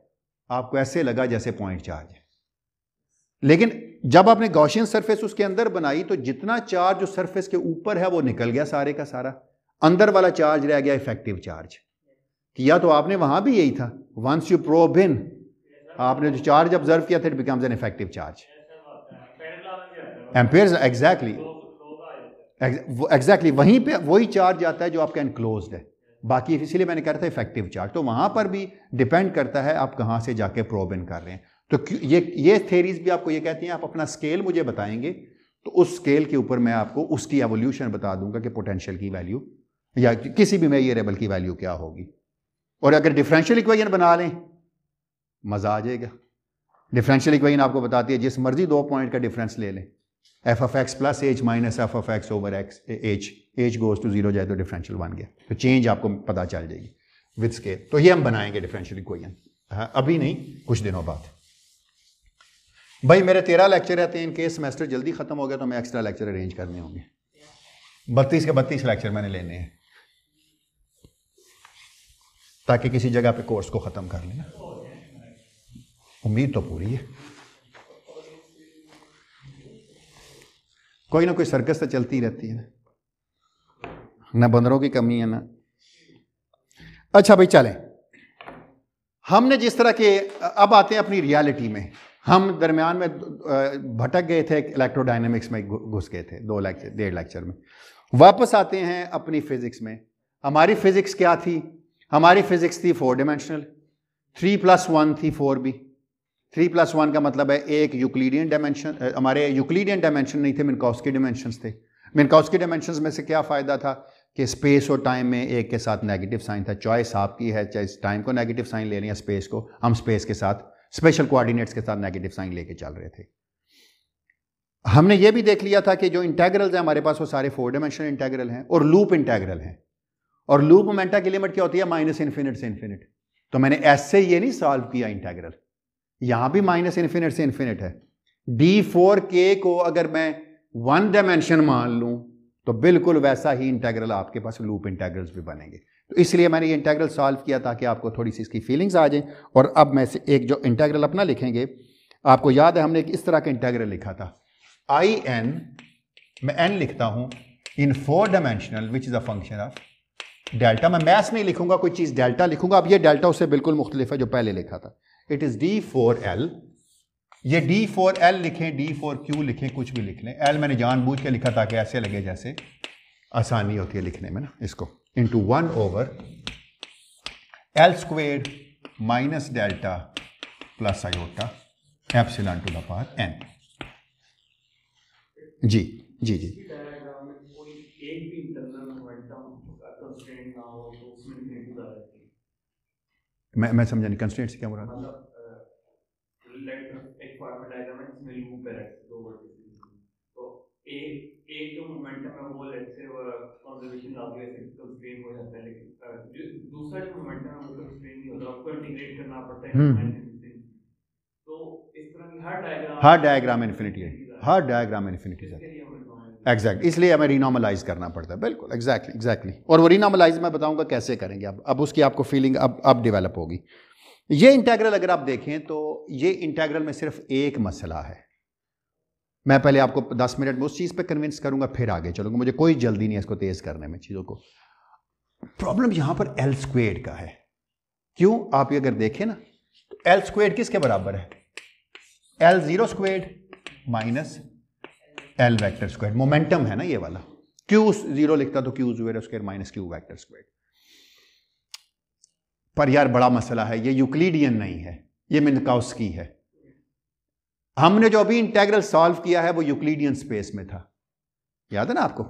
आपको ऐसे लगा जैसे पॉइंट चार्ज है। लेकिन जब आपने गॉसियन सरफेस उसके अंदर बनाई, तो जितना चार्ज जो सरफेस के ऊपर है वो निकल गया सारे का सारा, अंदर वाला चार्ज रह गया इफेक्टिव चार्ज। किया तो आपने वहां भी यही था। वंस यू प्रोब इन, आपने जो चार्ज ऑब्जर्व किया था, it becomes an effective charge. Ampere's, exactly वहीं पे वही चार्ज आता है जो आपका एनक्लोज्ड है। बाकी इसीलिए मैंने कहा था इफेक्टिव चार्ज। तो वहां पर भी डिपेंड करता है आप कहां से जाके प्रोब इन कर रहे हैं। तो ये थेरीज भी आपको ये कहती हैं, आप अपना स्केल मुझे बताएंगे तो उस स्केल के ऊपर मैं आपको उसकी एवोल्यूशन बता दूंगा कि पोटेंशियल की वैल्यू या किसी भी वेरिएबल की वैल्यू क्या होगी। और अगर डिफरेंशियल इक्वेशन बना लें, मजा आ जाएगा। डिफरेंशियल इक्वेशन आपको बताती है जिस मर्जी 2 पॉइंट का डिफरेंस ले लें, f(x) + h - f(x) / h goes to 0 जाए तो डिफरेंशियल बन गया। तो चेंज आपको पता चल जाएगी विद स्केल। तो ये हम बनाएंगे डिफरेंशियल इक्वेशन, अभी नहीं, कुछ दिनों बाद। भाई मेरे 13 लेक्चर रहते हैं, इनके सेमेस्टर जल्दी खत्म हो गया तो मैं एक्स्ट्रा लेक्चर अरेंज करने होंगे। 32 के 32 लेक्चर मैंने लेने हैं ताकि किसी जगह पे कोर्स को खत्म कर लेना। उम्मीद तो पूरी है, कोई ना कोई सर्कस तो चलती रहती है ना बंदरों की कमी है ना। अच्छा भाई चलें, हमने जिस तरह के अब आते हैं अपनी रियलिटी में। हम दरमियान में भटक गए थे, इलेक्ट्रोडायनेमिक्स में घुस गए थे 2 लेक्चर 1.5 लेक्चर में। वापस आते हैं अपनी फिजिक्स में। हमारी फिजिक्स क्या थी? हमारी फिजिक्स थी 4 डायमेंशनल। 3 + 1 थी 4 भी। 3 + 1 का मतलब है एक यूक्लिडियन डायमेंशन। हमारे यूक्लिडियन डायमेंशन नहीं थे, मिन्काउस्की डायमेंशंस थे। मिन्काउस्की डायमेंशंस में से क्या फ़ायदा था कि स्पेस और टाइम में एक के साथ नेगेटिव साइन था। चॉइस आपकी है, चाहे टाइम को नेगेटिव साइन ले लें या स्पेस को। हम स्पेस के साथ स्पेशल कोऑर्डिनेट्स के साथ नेगेटिव साइन लेके चल रहे थे। हमने ये भी देख लिया था कि जो इंटेग्रल्स हैं हमारे पास वो सारे 4 डायमेंशनल इंटेग्रल हैं और लूप इंटेग्रल हैं। और लूप मोमेंटा की लिमिट क्या होती है? -∞ से इन्फिनिट। तो मैंने ऐसे ये नहीं सॉल्व किया इंटेग्रल, यहां भी -∞ से इन्फिनिट है। d4k को अगर मैं 1 डायमेंशन मान लूं तो बिल्कुल वैसा ही इंटेग्रल आपके पास लूप इंटेग्रल्स भी बनेंगे। तो इसलिए मैंने ये इंटेग्रल सॉल्व किया ताकि आपको थोड़ी सी इसकी फीलिंग्स आ जाए। और अब मैं से एक जो इंटेग्रल अपना लिखेंगे, आपको याद है हमने एक इस तरह का इंटेग्रल लिखा था, in, मैं n लिखता हूं इन 4 dimensional which is a function of delta, मैं मैथ्स नहीं लिखूंगा, कोई चीज डेल्टा लिखूंगा। अब ये डेल्टा उससे बिल्कुल मुख्तलिफ है जो पहले लिखा था। इट इज D4L, ये D4L लिखें, D4Q लिखें, कुछ भी लिख लें। L मैंने जानबूझ के लिखा ताकि ऐसे लगे जैसे आसानी होती है लिखने में ना इसको, into 1/L² minus delta plus iota epsilon to the power n। जी जी जी। मैं समझा नहीं, कंस्ट्रेंट से क्या मुराद? एक फॉर्मूला डायग्राम है जिसमें लूप है दो वर्टिसेस, तो एक जो मोमेंटम है वो लेट्स से कंजर्वेशन लागू है, कंस्ट्रेंट हो जाता है, लेकिन दूसरा जो मोमेंटम है वो कंस्ट्रेंट नहीं होता, उसको इंटीग्रेट करना पड़ता है। तो इस तरह की हर डायग्राम इन्फिनिटी है, हर डायग्राम इन्फिनिटी है। एग्जैक्ट, इसलिए हमें रीनॉर्मलाइज करना पड़ता है। बिल्कुल एग्जैक्टली। और वो रीनॉर्मलाइज मैं बताऊंगा कैसे करेंगे। अब उसकी आपको फीलिंग अब डेवलप होगी। ये इंटेग्रल अगर आप देखें तो ये इंटेग्रल में सिर्फ एक मसला है। मैं पहले आपको 10 मिनट में उस चीज़ पे कन्विंस करूंगा, फिर आगे चलूंगा। मुझे कोई जल्दी नहीं है इसको तेज करने में चीज़ों को। प्रॉब्लम यहां पर L² का है। क्यों? आप ये अगर देखें ना तो L² किसके बराबर है? L0² minus L vector square. Momentum है ना ये वाला। Q0 लिखता तो Q0² minus Q vector square. पर यार बड़ा मसला है, ये यूक्लिडियन नहीं है, ये मिन्काउस्की है। हमने जो अभी इंटेग्रल सॉल्व किया है वो यूक्लिडियन स्पेस में था, याद है ना आपको?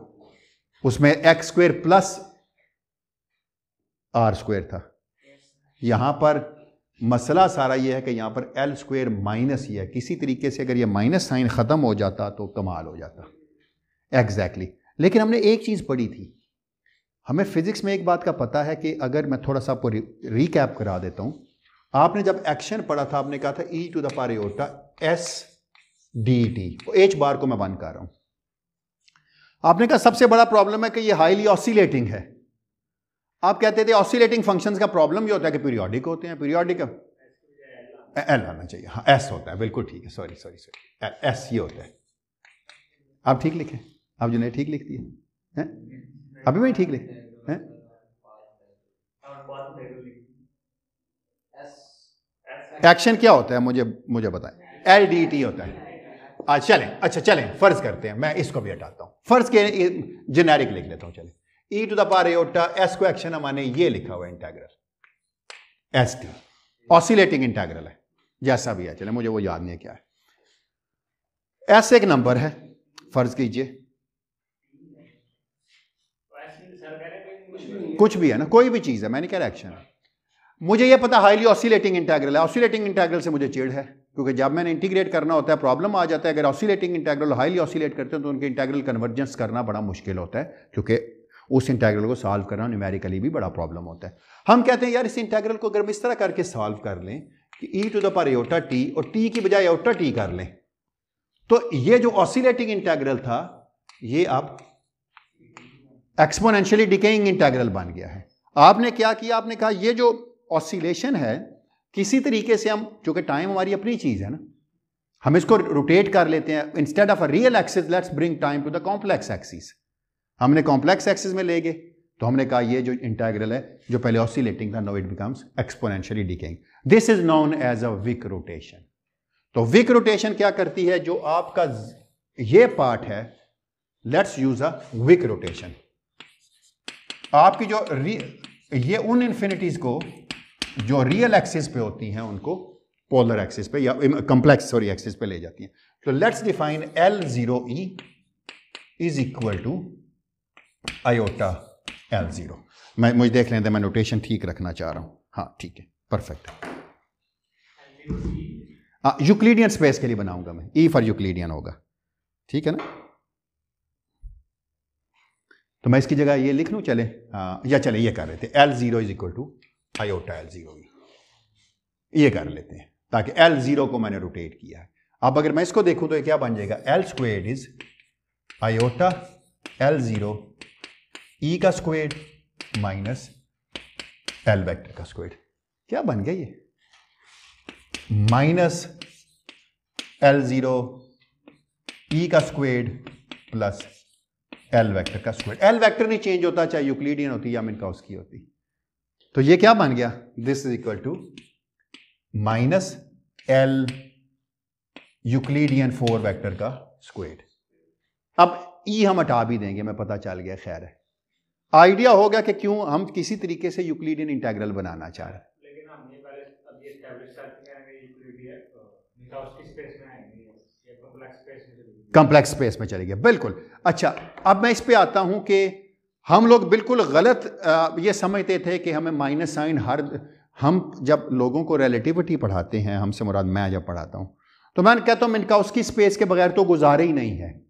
उसमें x² प्लस R² था। यहां पर मसला सारा ये है कि यहां पर L² माइनस ये है। किसी तरीके से अगर ये माइनस साइन खत्म हो जाता तो कमाल हो जाता। एग्जैक्टली। लेकिन हमने एक चीज पढ़ी थी, हमें फिजिक्स में एक बात का पता है कि अगर मैं थोड़ा सा आपको रिकैप करा देता हूं। आपने जब एक्शन पढ़ा था आपने कहा था e⁻⁴s/dt, H बार को मैं 1 कर रहा हूं। आपने कहा सबसे बड़ा प्रॉब्लम है कि ये हाईली ऑसिलेटिंग है। आप कहते थे ऑसिलेटिंग फंक्शंस का प्रॉब्लम ये होता है कि पीरियोडिक होते हैं। पीरियोडिक एल आना चाहिए, हाँ एस होता है, बिल्कुल ठीक है। सॉरी एस ये होता है। आप ठीक लिखें, आप जो नहीं ठीक लिखती है अभी मैं ठीक लिख हैं। एक्शन क्या होता है मुझे बताएं। LDT होता है। अच्छा चलें फर्ज करते हैं, मैं इसको भी हटाता हूं, फर्ज के जेनेरिक लिख लेता हूं। चलें e⁻⁴s को एक्शन माने ये लिखा हुआ इंटेग्रल ST, ऑसिलेटिंग इंटेग्रल है, जैसा भी है। चले मुझे वो याद नहीं क्या है। S एक नंबर है, फर्ज कीजिए कुछ भी है ना, कोई भी चीज है, मैं नहीं कह रहा एक्शन है। मुझे ये पता हाईली ऑसिलेटिंग इंटेग्रल है। ऑसिलेटिंग इंटेग्रल से मुझे चिढ़ है, क्योंकि जब मैंने इंटीग्रेट करना होता है प्रॉब्लम आ जाता है। अगर ऑसिलेटिंग इंटेग्रल हाईली ऑसिलेट करते हैं तो उनके इंटेग्रल कन्वर्जेंस करना बड़ा मुश्किल होता है, क्योंकि उस इंटेग्रल को सॉल्व करना न्यूमेरिकली भी बड़ा प्रॉब्लम होता है। हम कहते हैं यार इस इंटेग्रल को अगर हम इस तरह करके सॉल्व कर लें कि e⁻⁴t और t की बजाय t कर लें, तो ये जो ऑसिलेटिंग इंटेग्रल था ये अब एक्सपोनेंशियली डिकेइंग इंटेग्रल बन गया है। आपने क्या किया? आपने कहा ये जो ऑसिलेशन है किसी तरीके से हम, चूंकि टाइम हमारी अपनी चीज है ना, हम इसको रोटेट कर लेते हैं। Instead of a real axis let's bring time to the complex axis. हमने कॉम्प्लेक्स एक्सिस में ले गए तो हमने कहा ये जो इंटेग्रल है जो पहले ऑसिलेटिंग था, now it becomes exponentially decaying. This is known as a Wick rotation. तो विक रोटेशन क्या करती है? जो आपका ये पार्ट है, let's use a Wick rotation. आपकी जो ये उन इंफिनिटीज को जो रियल एक्सिस पे होती हैं उनको पोलर एक्सिस पे या कॉम्प्लेक्स एक्सिस पे ले जाती हैं। तो let's define L0e is equal to iota L0। मुझे देख लें, मैं नोटेशन ठीक रखना चाह रहा हूं। हाँ ठीक है, परफेक्ट। यूक्लिडियन स्पेस के लिए बनाऊंगा मैं, E फॉर यूक्लिडियन होगा, ठीक है ना? तो मैं इसकी जगह ये लिख लूं, चले या चले ये कर लेते हैं L0 is equal to iota L0e, ये कर लेते हैं ताकि L0 को मैंने रोटेट किया है। अब अगर मैं इसको देखूं तो ये क्या बन जाएगा? L² is iota L0 E का स्क्वायर माइनस L वेक्टर का स्क्वायर। क्या बन गया ये? माइनस L0 E का स्क्वायर प्लस एल वेक्टर का स्क्वायर। एल वेक्टर नहीं चेंज होता, चाहे यूक्लिडियन होती या मिन्काउस्की होती। तो ये क्या बन गया, this is equal to minus L Euclidean 4 vector का स्क्वायर। अब ई हम हटा भी देंगे, मैं पता चल गया, खैर है। आइडिया हो गया कि क्यों हम किसी तरीके से यूक्लिडियन इंटीग्रल बनाना चाह रहे हैं। लेकिन हम ये पहले अभी एस्टैब्लिश करते हैं यूक्लिडियन मिन्काउस्की स्पेस में आएंगे, ये कॉम्प्लेक्स स्पेस में चलेंगे, कॉम्प्लेक्स स्पेस में चलेंगे, बिल्कुल। अच्छा, अब मैं इस पे आता हूं कि हम लोग बिल्कुल गलत ये समझते थे कि हमें माइनस साइन हम जब लोगों को रिलेटिविटी पढ़ाते हैं, हमसे मुराद मैं जब पढ़ाता हूं, तो मैं कहता हूं मिन्काउस्की स्पेस के बगैर तो गुजारे ही नहीं है।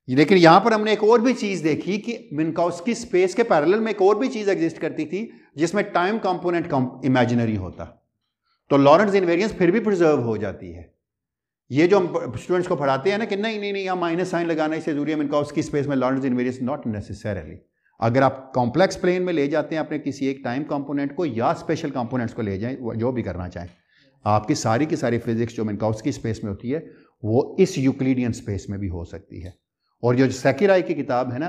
लेकिन यहां पर हमने एक और भी चीज देखी कि मिन्काउस्की स्पेस के पैरेलल में एक और भी चीज एग्जिस्ट करती थी जिसमें टाइम कंपोनेंट इमेजिनरी होता, तो लॉरेंट्ज इनवेरिएंस फिर भी प्रिजर्व हो जाती है। ये जो हम स्टूडेंट्स को पढ़ाते हैं ना कि नहीं नहीं नहीं यहाँ माइनस साइन लगाना इससे जरूरी है मिन्काउस्की स्पेस में लॉरेंट्ज इनवेरिएंस, नॉट नेसेसरली। अगर आप कॉम्प्लेक्स प्लेन में ले जाते हैं अपने किसी एक टाइम कंपोनेंट को या स्पेशल कंपोनेंट्स को ले जाएं, जो भी करना चाहें, आपकी सारी की सारी फिजिक्स जो मिन्काउस्की स्पेस में होती है वो इस यूक्लिडियन स्पेस में भी हो सकती है। और जो सेकिराई की किताब है ना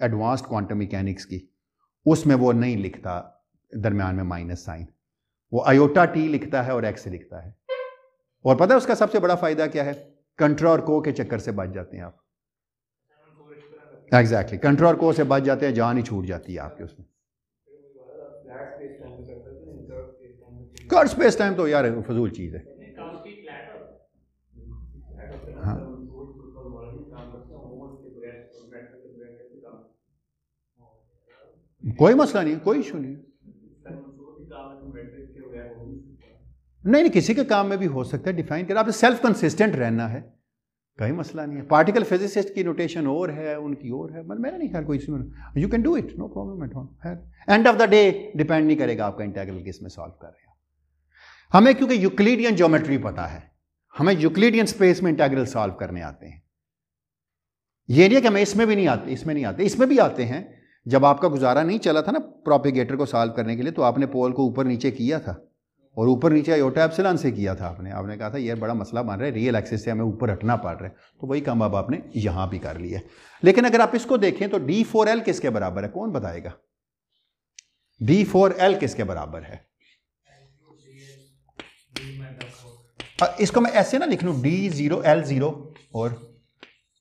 एडवांस्ड क्वांटम मैकेनिक्स की, उसमें वो नहीं लिखता दरमियान में माइनस साइन, वो आयोटा टी लिखता है और एक्स लिखता है। और पता है उसका सबसे बड़ा फायदा क्या है, कंट्रा और को के चक्कर से बच जाते हैं आप। एग्जैक्टली, कंट्रा और को से बच जाते हैं, जान ही छूट जाती है आपके उसमें। कर्व स्पेस टाइम तो यार फजूल चीज है। हाँ, कोई मसला नहीं, कोई इशू नहीं। नहीं, किसी के काम में भी हो सकता है, डिफाइन कर, आपसे सेल्फ कंसिस्टेंट रहना है, कोई मसला नहीं है। पार्टिकल फिजिसिस्ट की नोटेशन और है, उनकी और है, मतलब मेरा नहीं ख्याल कोई issue, you can do it, no problem at all. End of the day depend नहीं करेगा आपका इंटीग्रल किस में सॉल्व कर रहे हो। हमें क्योंकि यूक्लिडियन ज्योमेट्री पता है, हमें यूक्लिडियन स्पेस में इंटीग्रल सॉल्व करने आते हैं। ये नहीं है कि हमें इसमें भी नहीं आते, इसमें नहीं आते, इसमें भी आते हैं। जब आपका गुजारा नहीं चला था ना प्रोपेगेटर को सॉल्व करने के लिए, तो आपने पोल को ऊपर नीचे किया था, और ऊपर नीचे आयोटा एप्सिलॉन से किया था आपने कहा था यार बड़ा मसला बन रहा है, रियल एक्सिस से हमें ऊपर हटना पड़ रहा है, तो वही काम अब आपने यहां भी कर लिया। लेकिन अगर आप इसको देखें तो D4L किसके बराबर है, कौन बताएगा? D4L किसके बराबर है? इसको मैं ऐसे ना लिख लूं, D0L0 और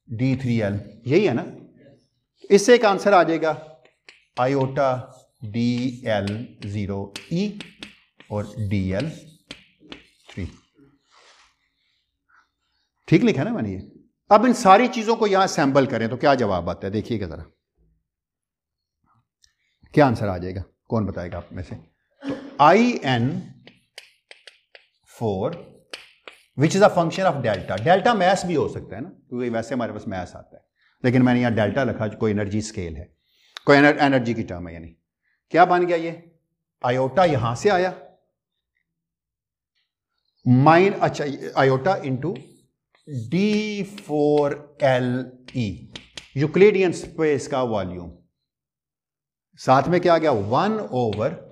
D3L, यही है ना। इससे एक आंसर आ जाएगा आयोटा DL0E और DL3। ठीक लिखा ना मैंने ये। अब इन सारी चीजों को यहां सैंपल करें तो क्या जवाब आता है, देखिएगा जरा, क्या आंसर आ जाएगा, कौन बताएगा आप में से? तो IN4 which is a function of delta. Delta mass भी हो सकता है ना, क्योंकि वैसे हमारे पास मैस आता है, लेकिन मैंने यहां डेल्टा लिखा, कोई एनर्जी स्केल है, कोई एनर्जी की टर्म है। यानी क्या बन गया ये, आयोटा यहां से आया अच्छा iota into D4LE Euclidean space का वॉल्यूम, साथ में क्या आ गया 1 ओवर।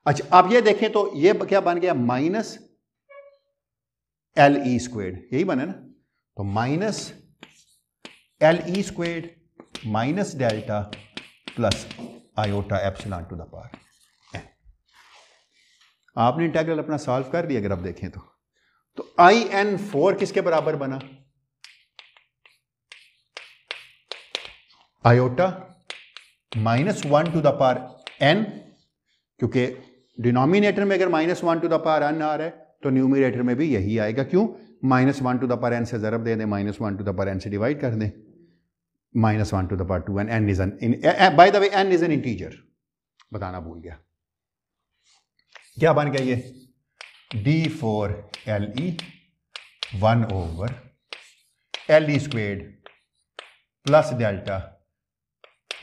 अच्छा आप ये देखें तो ये क्या बन गया, माइनस LE स्क्वेड, यही बने ना। तो minus LE squared minus delta plus iota epsilon to the power n। आपने इंटीग्रल अपना सॉल्व कर लिया अगर आप देखें तो IN4 किसके बराबर बना, iota -1 to the power n, क्योंकि डिनोमिनेटर में अगर -1 टू द पावर n आ रहा है तो न्यूमरेटर में भी यही आएगा। क्यों, -1 टू द पावर n से ज़रब दे दें, -1 टू द पावर n से डिवाइड कर दें, -1 to the power 2 n is N, by the way n is an integer, बताना भूल गया। क्या बन गया ये, D4LE 1 over LE squared plus delta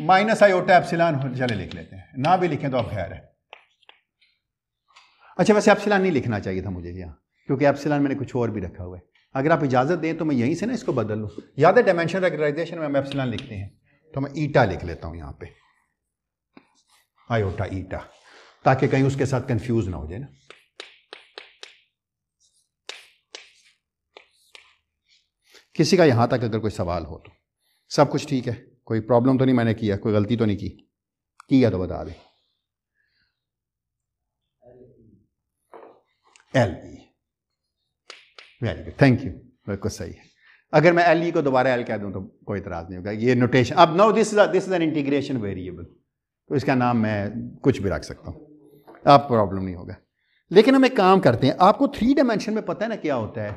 minus iota epsilon, चले लिख लेते हैं, ना भी लिखें तो अब खैर है। अच्छा वैसे एप्सिलॉन नहीं लिखना चाहिए था मुझे यहाँ, क्योंकि एप्सिलॉन मैंने कुछ और भी रखा हुआ है। अगर आप इजाज़त दें तो मैं यहीं से ना इसको बदल लूँ, याद है डायमेंशन रेगुलराइजेशन में हम एप्सिलॉन लिखते हैं, तो मैं ईटा लिख लेता हूँ यहाँ पे, आयोटा ईटा, ताकि कहीं उसके साथ कंफ्यूज ना हो जाए ना। किसी का यहां तक अगर कोई सवाल हो तो सब कुछ ठीक है, कोई प्रॉब्लम तो नहीं मैंने किया, कोई गलती तो नहीं की? किया तो बता दें। LE, very good, thank you, बिल्कुल सही है। अगर मैं LE को दोबारा L कह दूं तो कोई इतराज़ नहीं होगा, ये नोटेशन। अब no this is an integration variable, तो इसका नाम मैं कुछ भी रख सकता हूँ, आप प्रॉब्लम नहीं होगा। लेकिन हम एक काम करते हैं, आपको 3 डायमेंशन में पता है ना क्या होता है,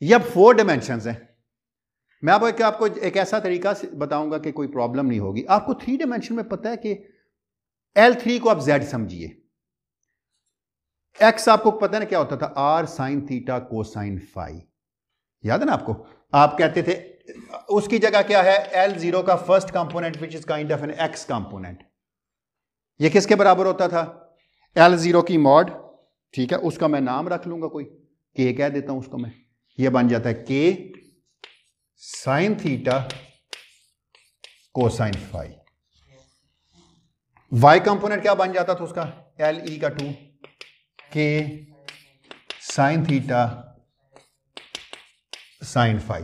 ये अब 4 डायमेंशंस हैं। मैं आपको एक ऐसा तरीका बताऊंगा कि कोई प्रॉब्लम नहीं होगी। आपको 3 डायमेंशन में पता है कि L3 को आप Z समझिए, X आपको पता है ना क्या होता था, R sin theta cosine phi, याद है ना आपको? आप कहते थे उसकी जगह क्या है, L0 का first component which is kind of an X component, ये किसके बराबर होता था? L0 की मॉड, ठीक है, उसका मैं नाम रख लूंगा, कोई K कह देता हूं उसको मैं, ये बन जाता है K sine theta cosine phi. Y component क्या बन जाता था उसका, LE का 2 K sine theta sine phi,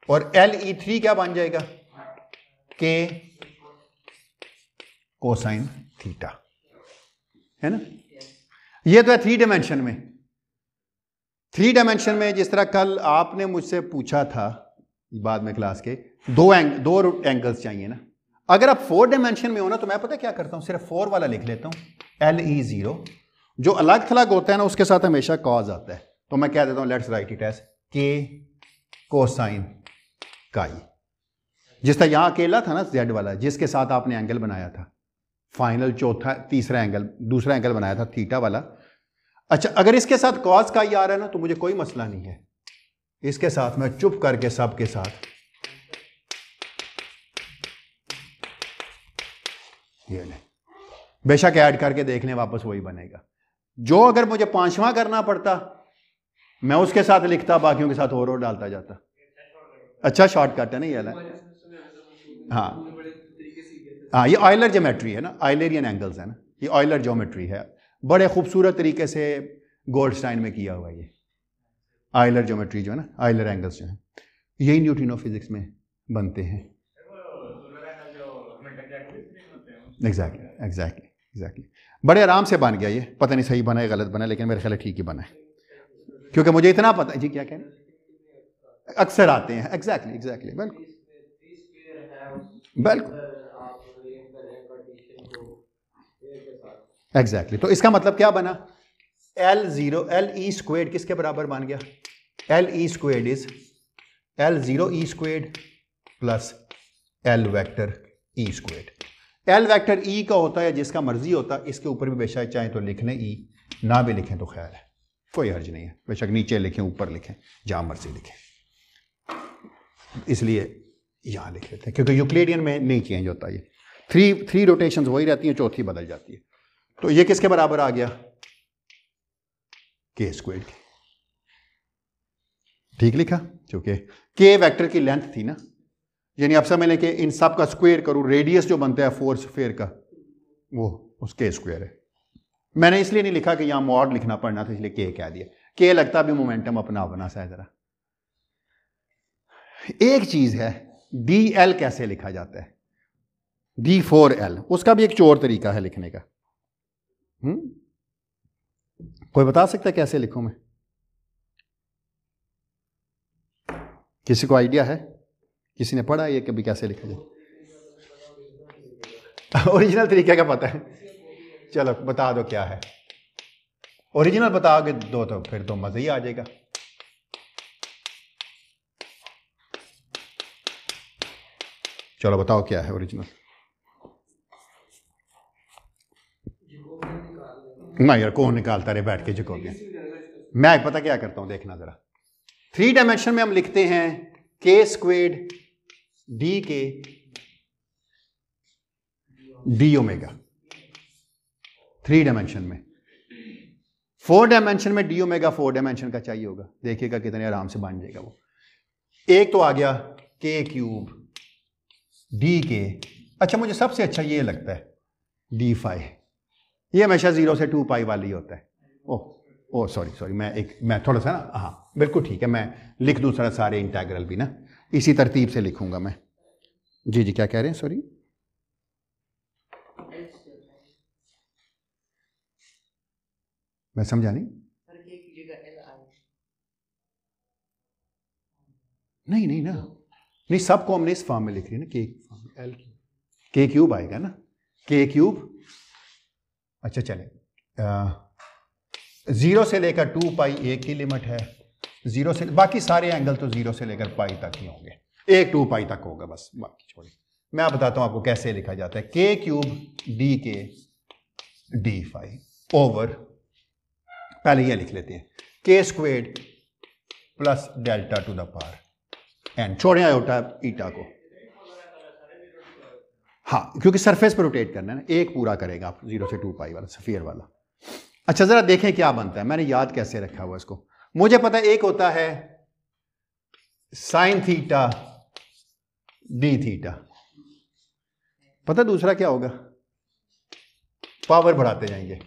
और LE3 क्या बन जाएगा, K कोसाइन थीटा, है ना? ये तो है 3 डायमेंशन में। 3 डायमेंशन में जिस तरह कल आपने मुझसे पूछा था बाद में क्लास के, दो एंगल्स चाहिए ना। अगर आप 4 डायमेंशन में हो ना, तो मैं पता क्या करता हूं, सिर्फ 4 वाला लिख लेता हूं, LE0, जो अलग थलग होता है ना उसके साथ हमेशा कॉज आता है, तो मैं कह देता हूं let's write it as K cosine chi. जिस तरह यहां अकेला था ना Z वाला, जिसके साथ आपने एंगल बनाया था, फाइनल तीसरा एंगल, दूसरा एंगल बनाया था थीटा वाला। अच्छा, अगर इसके साथ कॉस का ही आ रहा है ना, तो मुझे कोई मसला नहीं है, इसके साथ मैं चुप करके सब के साथ ये ले, बेशक ऐड करके देख लें, वापस वही बनेगा। जो अगर मुझे 5वां करना पड़ता, मैं उसके साथ लिखता, बाकियों के साथ और डालता जाता। अच्छा शॉर्टकट है ना ये वाला। हाँ, ये ऑयलर ज्योमेट्री है ना, ऑयलरियन एंगल्स है ना, ये ऑयलर ज्योमेट्री है, बड़े खूबसूरत तरीके से गोल्डस्टाइन में किया हुआ है। ये ऑयलर ज्योमेट्री जो है ना, ऑयलर एंगल्स जो है, यही न्यूट्रिनो फिजिक्स में बनते हैं। एग्जैक्टली बड़े आराम से बन गया ये, पता नहीं सही बना है गलत बना है, लेकिन मेरे ख्याल ठीक ही बना है, क्योंकि मुझे इतना पता है। जी क्या कह रहे हैं, अक्सर आते हैं। एग्जैक्टली बिल्कुल एग्जैक्टली। तो इसका मतलब क्या बना, LE स्क्वेयर्ड किसके बराबर बन गया, LE squared is L0 E squared plus L vector E squared. L vector E का होता है जिसका मर्जी होता है, इसके ऊपर भी बेशक चाहे तो लिख लें E, ना भी लिखें तो ख्याल है, कोई हर्ज नहीं है, बेशक नीचे लिखें ऊपर लिखें जहां मर्जी लिखें, इसलिए यहां लिख लेते हैं, क्योंकि यूक्लिडियन में नहीं चेंज होता ये, थ्री रोटेशंस वही रहती हैं, चौथी बदल जाती है। तो ये किसके बराबर आ गया, K स्क्वायर्ड। ठीक लिखा, क्योंकि K वेक्टर की लेंथ थी ना, यानी आप समझ लें कि इन सब का स्क्वायर करूं, रेडियस जो बनता है फोर्स स्फीयर का, वो उस K स्क्वायर है। मैंने इसलिए नहीं लिखा कि यहां मॉड लिखना पड़ना था, इसलिए K कह दिया। K लगता भी मोमेंटम अपना सा है जरा। एक चीज है, DL कैसे लिखा जाता है, D4L, उसका भी एक चोर तरीका है लिखने का। कोई बता सकता है कैसे लिखूं मैं, किसी को आइडिया है, किसी ने पढ़ा ये कभी कैसे लिखा जाए? ओरिजिनल तरीके का पता है, चलो बता दो क्या है, ओरिजिनल बताओगे दो तो फिर तो मजा ही आ जाएगा। चलो बताओ क्या है ओरिजिनल। ना यार कौन निकालता रहे बैठ के जैकोबियन, मैं पता क्या करता हूं, देखना जरा। 3 डायमेंशन में हम लिखते हैं K स्क्वेयर्ड D के D ओमेगा, 3 डायमेंशन में। 4 डायमेंशन में D ओमेगा 4 डायमेंशन का चाहिए होगा, देखिएगा कितने आराम से बन जाएगा वो। एक तो आ गया K क्यूब D के, अच्छा मुझे सबसे अच्छा ये लगता है D फाई, ये हमेशा 0 से 2 पाई वाली होता है। ओह सॉरी, मैं थोड़ा सा ना, हाँ बिल्कुल ठीक है, मैं लिख दूँ सारे इंटेग्रल भी ना, इसी तरतीब से लिखूंगा मैं। जी जी, क्या कह रहे हैं, सॉरी? मैं समझा नहीं। नहीं नहीं ना, नहीं, सब को हमने इस फॉर्म में लिख रही है ना, के फॉर्म, एल के क्यूब आएगा ना, के क्यूब। अच्छा चले, 0 से लेकर 2 पाई एक की लिमिट है, 0 से बाकी सारे एंगल तो 0 से लेकर पाई तक ही होंगे, एक 2 पाई तक होगा बस, बाकी छोड़िए। मैं बताता हूं आपको कैसे लिखा जाता है, K cube D K D phi over, पहले ये लिख लेते हैं, K squared plus delta to the power N, छोड़े आयोटा ईटा को। हाँ, क्योंकि सरफेस पर रोटेट करना है ना, एक पूरा करेगा आप 0 से 2 पाई वाला स्फीयर वाला। अच्छा जरा देखें क्या बनता है, मैंने याद कैसे रखा हुआ इसको, मुझे पता है एक होता है साइन थीटा डी थीटा, पता दूसरा क्या होगा, पावर बढ़ाते जाएंगे,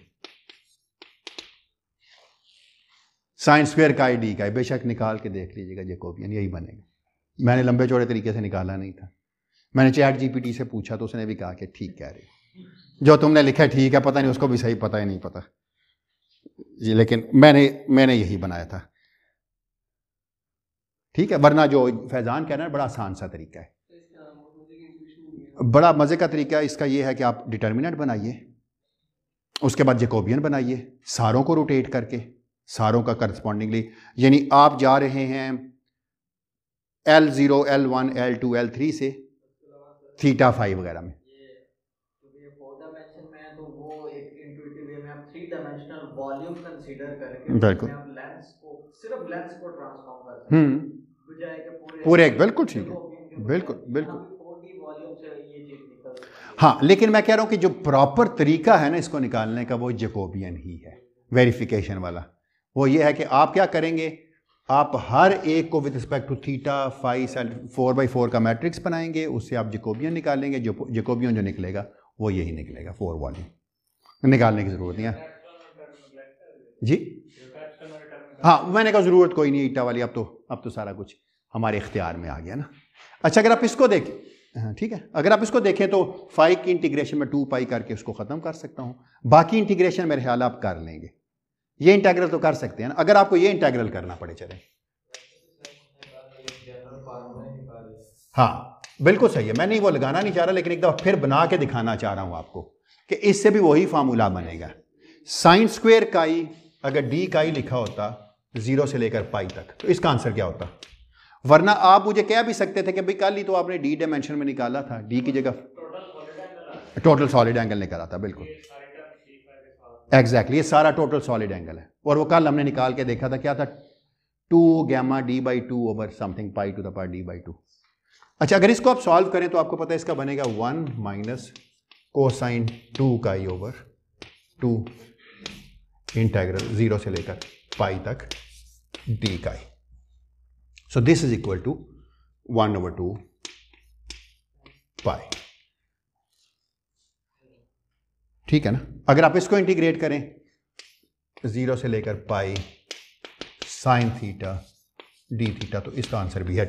साइन स्क्वायर का डी का, बेशक निकाल के देख लीजिएगा जैकोबियन, यही बनेगा। मैंने लंबे चौड़े तरीके से निकाला नहीं था, मैंने चैट जीपीटी से पूछा तो उसने भी कहा कि ठीक कह रहे हो, जो तुमने लिखा है ठीक है, पता नहीं उसको भी सही पता ही नहीं पता जी, लेकिन मैंने यही बनाया था, ठीक है। वरना जो फैजान कह रहे हैं बड़ा आसान सा तरीका है, बड़ा मजे का तरीका इसका यह है कि आप डिटर्मिनेंट बनाइए, उसके बाद जैकोबियन बनाइए, सारों को रोटेट करके, सारों का करस्पॉन्डिंगली, यानी आप जा रहे हैं L0 L1 L2 L3 से थीटा फाई वगैरह में, बिल्कुल पूरे, बिल्कुल ठीक है, बिल्कुल बिल्कुल। हाँ, लेकिन मैं कह रहा हूं कि जो प्रॉपर तरीका है ना इसको निकालने का, वो जैकोबियन ही है, वेरिफिकेशन वाला। वो ये है कि आप क्या करेंगे, आप हर एक को with respect to theta phi 4/4 का मैट्रिक्स बनाएंगे, उससे आप जैकोबियन निकालेंगे, जो जैकोबियन जो निकलेगा वो यही निकलेगा, 4 वॉल्यूम, निकालने की जरूरत नहीं है जी। हाँ, मैंने कहा जरूरत कोई नहीं ईटा वाली, अब तो सारा कुछ हमारे इख्तियार में आ गया ना। अच्छा अगर आप इसको देखें, हाँ ठीक है, अगर आप इसको देखें तो फाई की इंटीग्रेशन में 2 पाई करके उसको खत्म कर सकता हूं, बाकी इंटीग्रेशन मेरे ख्याल आप कर लेंगे, ये इंटीग्रल तो कर सकते हैं ना, अगर आपको ये इंटीग्रल करना पड़े चले। हाँ बिल्कुल सही है, मैं नहीं वो लगाना नहीं चाह रहा, लेकिन एक दफा फिर बना के दिखाना चाह रहा हूं आपको कि इससे भी वही फार्मूला बनेगा। साइन स्क्वेयर काई, अगर डी काई लिखा होता 0 से लेकर पाई तक, तो इसका आंसर क्या होता, वरना आप मुझे कह भी सकते थे कि भाई कल ही तो आपने डी डायमेंशन में निकाला था, डी की जगह टोटल सॉलिड एंगल निकाला था, बिल्कुल एग्जैक्टली, ये सारा टोटल सॉलिड एंगल है, और वो कल हमने निकाल के देखा था, क्या था, 2 gamma d/2 over something pi to the power d/2। अच्छा अगर इसको आप सॉल्व करें तो आपको पता है इसका बनेगा 1 माइनस कोसाइन 2 काई ओवर 2 इंटीग्रल 0 से लेकर पाई तक D chi. So this is equal to 1/2 pi, ठीक है ना। अगर आप इसको इंटीग्रेट करें 0 से लेकर pi sine theta D theta, तो इसका आंसर भी है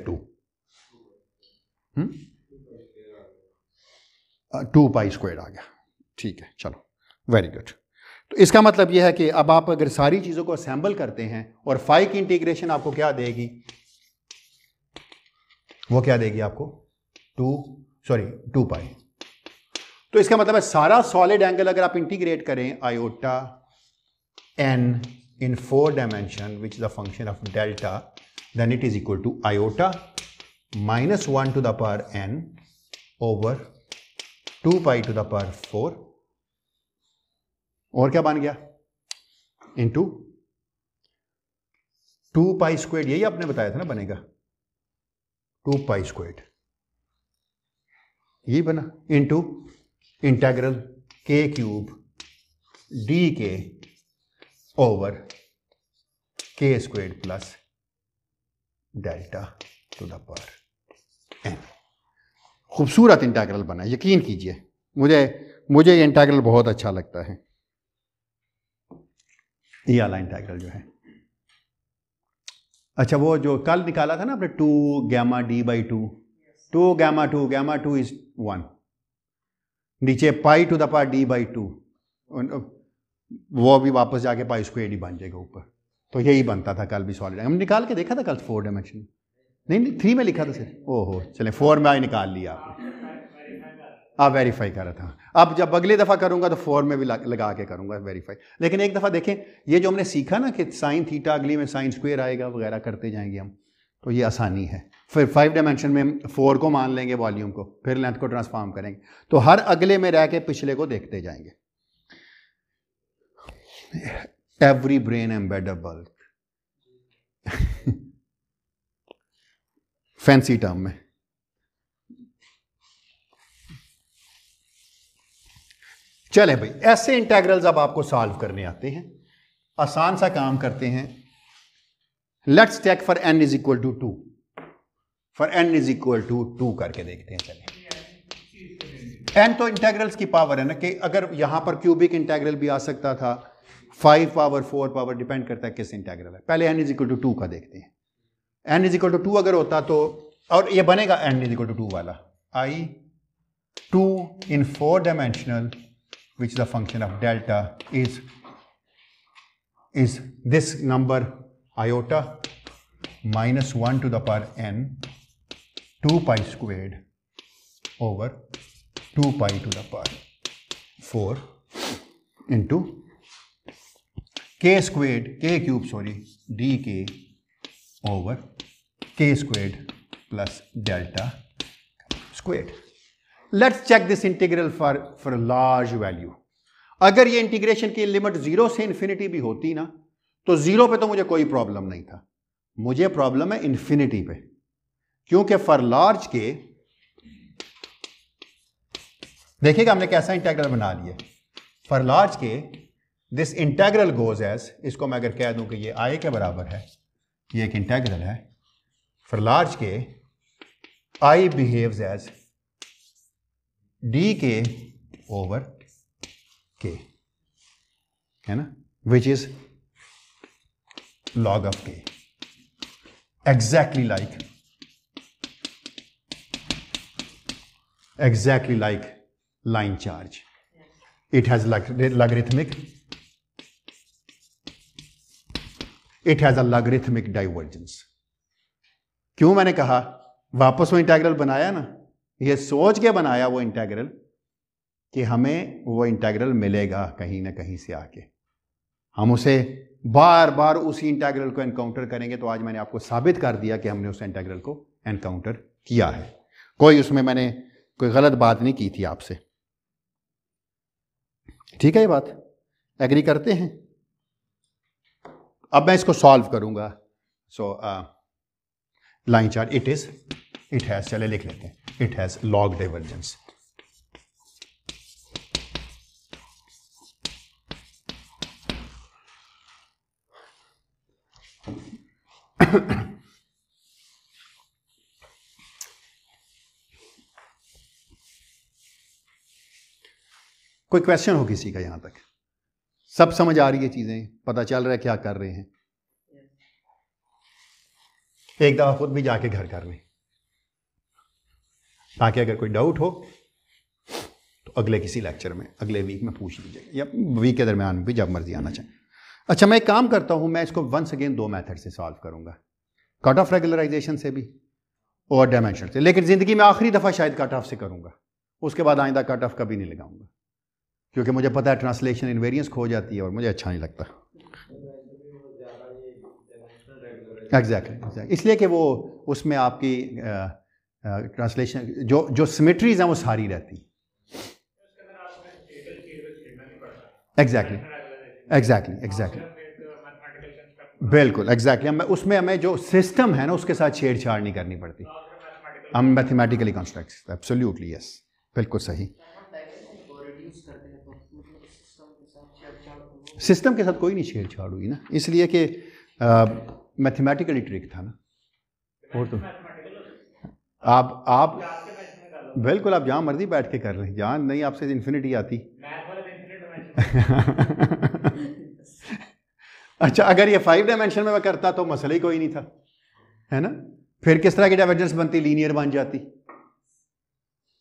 2 पाई स्क्वायर आ गया, ठीक है, चलो वेरी गुड। तो इसका मतलब यह है कि अब आप अगर सारी चीज़ों को असेंबल करते हैं और फाई की इंटीग्रेशन आपको क्या देगी, वो क्या देगी आपको 2 पाई। तो इसका मतलब है सारा सॉलिड एंगल अगर आप इंटीग्रेट करें iota n in 4 dimension which is a function of delta, then it is equal to iota minus 1 to the power n over 2 pi to the power 4, और क्या बन गया, इंटू 2 पाई स्क्वायर, यही आपने बताया था ना बनेगा 2 पाई स्क्वायर, यही बना, into integral K cube D K over K square plus delta to the power N. खूबसूरत इंटीग्रल बना, यकीन कीजिए, मुझे ये इंटीग्रल बहुत अच्छा लगता है, ये वाला इंटीग्रल जो है। अच्छा वो जो कल निकाला था ना आपने 2 gamma d/2, 2 gamma 2 इज 1, नीचे pi to the power d by 2, वो भी वापस जाके पाई स्क्वायर ही बन जाएगा ऊपर। तो यही बनता था कल भी सॉलिड, हम निकाल के देखा था कल 4 डायमेंशन, नहीं 3 में लिखा था सर। ओहो चले 4 में आज निकाल लिया आपने, आप वेरीफाई कर रहा था। अब जब अगली दफ़ा करूंगा तो 4 में भी लगा के करूंगा वेरीफाई। लेकिन एक दफ़ा देखें, ये जो हमने सीखा ना कि साइन थीटा अगली में साइन स्क्वायर आएगा वगैरह करते जाएंगे हम, तो ये आसानी है। फिर 5 डायमेंशन में 4 को मान लेंगे वॉल्यूम को, फिर लेंथ को ट्रांसफॉर्म करेंगे, तो हर अगले में रह के पिछले को देखते जाएंगे। Every brain embed a bulk, fancy term में। चले भाई, ऐसे इंटेग्रल्स अब आपको सॉल्व करने आते हैं, आसान सा काम करते हैं। Let's take for n is equal to 2, for n is equal to 2 करके देखते हैं। चले n तो इंटेग्रल्स की पावर है ना, कि अगर यहां पर क्यूबिक इंटेग्रल भी आ सकता था, 5 पावर 4 पावर, डिपेंड करता है किस इंटेग्रल है। पहले n इज इक्वल टू 2 का देखते हैं। n इज इक्वल टू 2 अगर होता तो, और ये बनेगा n इज इक्वल टू 2 वाला, i 2 in 4 dimensional which is a function of delta is this number iota minus 1 to the power n 2 pi squared over 2 pi to the power 4 into k squared, k cube sorry, dk over k squared plus delta squared. Let's check this integral for a large value. अगर ये integration की limit 0 से infinity भी होती ना, तो 0 पे तो मुझे कोई प्रॉब्लम नहीं था, मुझे प्रॉब्लम है इन्फिनिटी पे, क्योंकि फॉर लार्ज के देखिएगा हमने कैसा इंटेग्रल बना लिया। फॉर लार्ज के दिस इंटेग्रल गोज एज, इसको मैं अगर कह दूं कि ये i के बराबर है, ये एक इंटेग्रल है। For large K i behaves as dk over k, है ना, which is log of k, exactly like line charge. It has logarithmic, it has a logarithmic divergence. क्यों मैंने कहा वापस वो इंटेग्रल बनाया ना, ये सोच के बनाया वो इंटेग्रल कि हमें वो इंटेग्रल मिलेगा कहीं ना कहीं से आके, हम उसे बार बार उसी इंटेग्रल को एनकाउंटर करेंगे। तो आज मैंने आपको साबित कर दिया कि हमने उस इंटेग्रल को एनकाउंटर किया है, कोई उसमें मैंने कोई गलत बात नहीं की थी आपसे। ठीक है, ये बात एग्री करते हैं? अब मैं इसको सॉल्व करूंगा। So line charge it has, चले लिख लेते हैं, it has log divergence. कोई क्वेश्चन हो किसी का? यहां तक सब समझ आ रही है चीजें, पता चल रहा है क्या कर रहे हैं? एक दफा खुद भी जाके घर कर लें, ताकि अगर कोई डाउट हो तो अगले किसी लेक्चर में, अगले वीक में पूछ लीजिएगा, या वीक के दरमियान भी जब मर्जी आना चाहें। अच्छा, मैं एक काम करता हूं, मैं इसको वंस अगेन 2 मेथड से सॉल्व करूंगा, कट ऑफ रेगुलराइजेशन से भी और डायमेंशन से। लेकिन ज़िंदगी में आखिरी दफ़ा शायद कट ऑफ से करूंगा, उसके बाद आइंदा कट ऑफ कभी नहीं लगाऊंगा, क्योंकि मुझे पता है ट्रांसलेशन इनवेरियंस खो जाती है और मुझे अच्छा नहीं लगता। एग्जैक्टली, इसलिए कि वो उसमें आपकी ट्रांसलेशन जो सिमेट्रीज हैं वो सारी रहती। एग्जैक्टली बिल्कुल एग्जैक्टली, उसमें हमें जो सिस्टम है ना उसके साथ छेड़छाड़ नहीं करनी पड़ती, हम मैथमेटिकली कंस्ट्रक्ट। एब्सोल्युटली यस, बिल्कुल सही। सिस्टम के साथ कोई नहीं छेड़छाड़ हुई ना, इसलिए कि मैथमेटिकली ट्रिक था ना। और तो आप बिल्कुल आप जहाँ मर्जी बैठ के कर लें, जहाँ नहीं आपसे इन्फिनिटी आती। अच्छा, अगर ये 5 डायमेंशन में मैं करता तो मसला ही कोई नहीं था, है ना। फिर किस तरह की डाइवर्जेंस बनती? लीनियर बन जाती।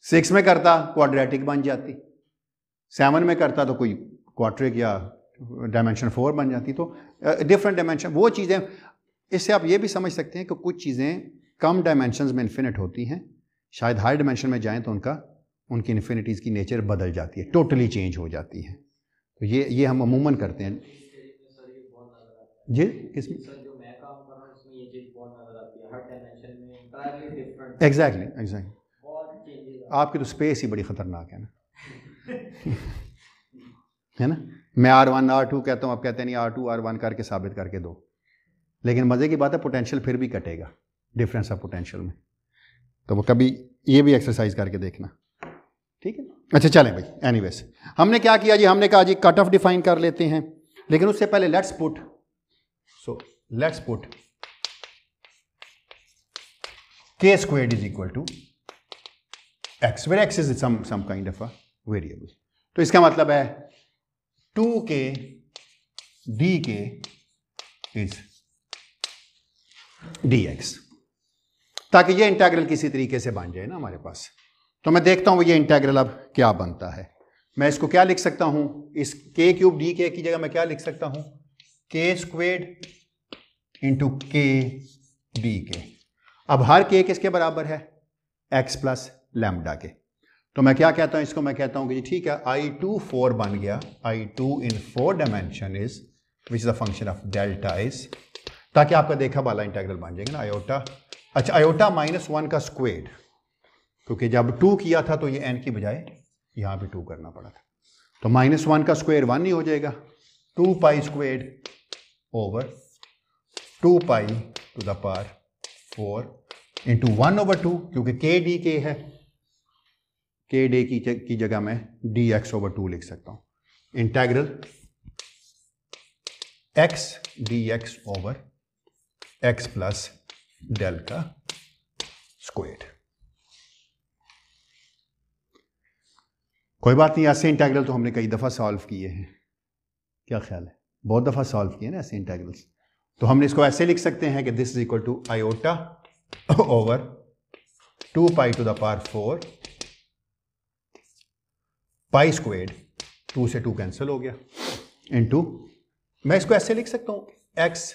6 में करता क्वाड्रेटिक बन जाती, 7 में करता तो कोई क्वाड्रिक या डायमेंशन 4 बन जाती। तो डिफरेंट डायमेंशन वो चीज़ें, इससे आप ये भी समझ सकते हैं कि कुछ चीज़ें कम डायमेंशंस में इन्फिनिट होती हैं, शायद हाई डायमेंशन में जाएं तो उनकी इन्फिनिटीज़ की नेचर बदल जाती है, टोटली चेंज हो जाती है। तो ये हम अमूमन करते हैं जी। किसमें? एग्जैक्टली आपकी तो स्पेस ही बड़ी ख़तरनाक है ना है ना। मैं R1 R2 कहता हूँ, आप कहते हैं नहीं R2 R1 करके साबित करके दो, लेकिन मज़े की बात है पोटेंशियल फिर भी कटेगा डिफरेंस ऑफ पोटेंशियल में। तो वो कभी ये भी एक्सरसाइज करके देखना, ठीक है। अच्छा चलें भाई, एनीवेज हमने क्या किया जी, हमने कहा जी कट ऑफ डिफाइन कर लेते हैं, लेकिन उससे पहले let's put k squared is equal to x, where x is some kind of a variable। तो इसका मतलब है 2k dk is dx, ताकि ये इंटीग्रल किसी तरीके से बन जाए ना हमारे पास। तो मैं देखता हूं ये इंटीग्रल अब क्या बनता है। मैं इसको क्या लिख सकता हूं, इस k क्यूब dk की जगह मैं क्या लिख सकता हूं, k squared into k dk। अब हर k किसके बराबर है, x प्लस लैम्डा के। तो मैं क्या कहता हूं इसको, मैं कहता हूं कि ठीक है I2 4 बन गया, I2 in 4 dimension is which is a function of delta is, ताकि आपका देखा वाला इंटीग्रल बन जाएगा ना आयोटा। अच्छा आयोटा -1 का स्क्वेयर, क्योंकि जब 2 किया था तो ये n की बजाय यहां भी 2 करना पड़ा था, तो -1 का स्क्वेयर 1 ही हो जाएगा, 2 pi square over 2 pi to the power 4 into 1/2, क्योंकि k डी के है, k डे की जगह मैं dx/2 लिख सकता हूं। Integral x dx over x plus delta square. कोई बात नहीं, ऐसे इंटीग्रल तो हमने कई दफ़ा सॉल्व किए हैं, क्या ख्याल है, बहुत दफ़ा सॉल्व किए ना ऐसे इंटीग्रल्स। तो हमने इसको ऐसे लिख सकते हैं कि this is equal to iota over 2 pi to the power 4 pi square, 2 से 2 कैंसिल हो गया, इनटू मैं इसको ऐसे लिख सकता हूं x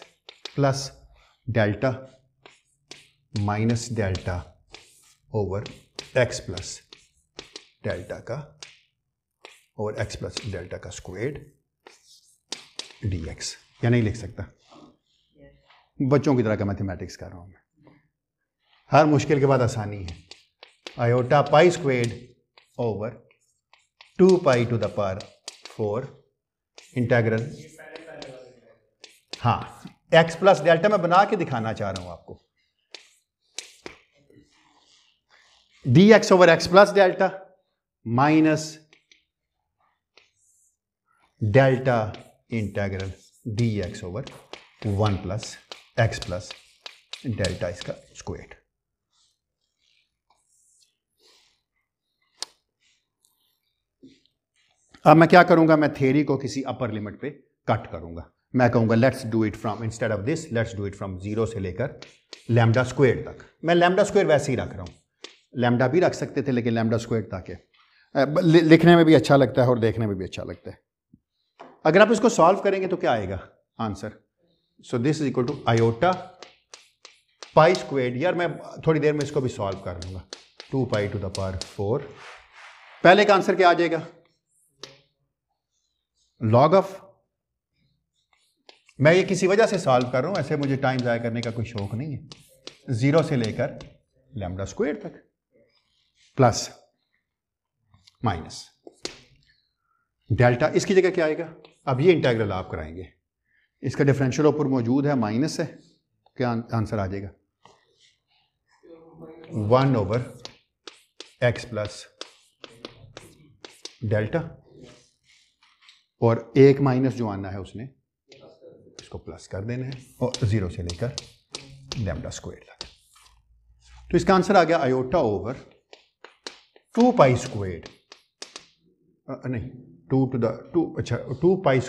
plus delta minus delta over x plus delta का और x प्लस डेल्टा का स्क्वेयर dx। या नहीं लिख सकता, बच्चों की तरह का मैथमेटिक्स कर रहा हूं मैं, हर मुश्किल के बाद आसानी है। Iota pi square over 2 pi to the power 4 integral, हाँ x प्लस डेल्टा मैं बना के दिखाना चाह रहा हूं आपको, dx over x plus delta minus delta integral dx over 1 plus x plus delta इसका स्क्वायर। अब मैं क्या करूंगा, मैं थ्योरी को किसी अपर लिमिट पे कट करूंगा। मैं कहूंगा let's do it from, instead of this let's do it from 0 से लेकर लैम्डा स्क्वायर तक। मैं लैम्डा स्क्वायर वैसे ही रख रहा हूं, लैम्डा भी रख सकते थे लेकिन लैम्डा स्क्वायर ताकि लिखने में भी अच्छा लगता है और देखने में भी अच्छा लगता है। अगर आप इसको सॉल्व करेंगे तो क्या आएगा answer, so this is equal to iota pi square. यार मैं थोड़ी देर में इसको भी सॉल्व कर लूंगा, 2 पाई टू द पावर 4। पहले का आंसर क्या आ जाएगा, लॉग ऑफ, मैं ये किसी वजह से सॉल्व कर रहा हूं, ऐसे मुझे टाइम ज़ाया करने का कोई शौक नहीं है, 0 से लेकर लैम्डा स्क्वायर तक प्लस माइनस डेल्टा, इसकी जगह क्या आएगा। अब ये इंटीग्रल आप कराएंगे, इसका डिफरेंशियल ऊपर मौजूद है, माइनस है, क्या आंसर आ जाएगा 1 ओवर x प्लस डेल्टा, और एक माइनस जो आना है उसने इसको प्लस कर देना है, और 0 से लेकर लैम्डा स्क्वायर तक। तो इसका आंसर आ गया आयोटा ओवर 2 पाई स्क्वायर, नहीं 2 टू द 2, अच्छा 2 पाई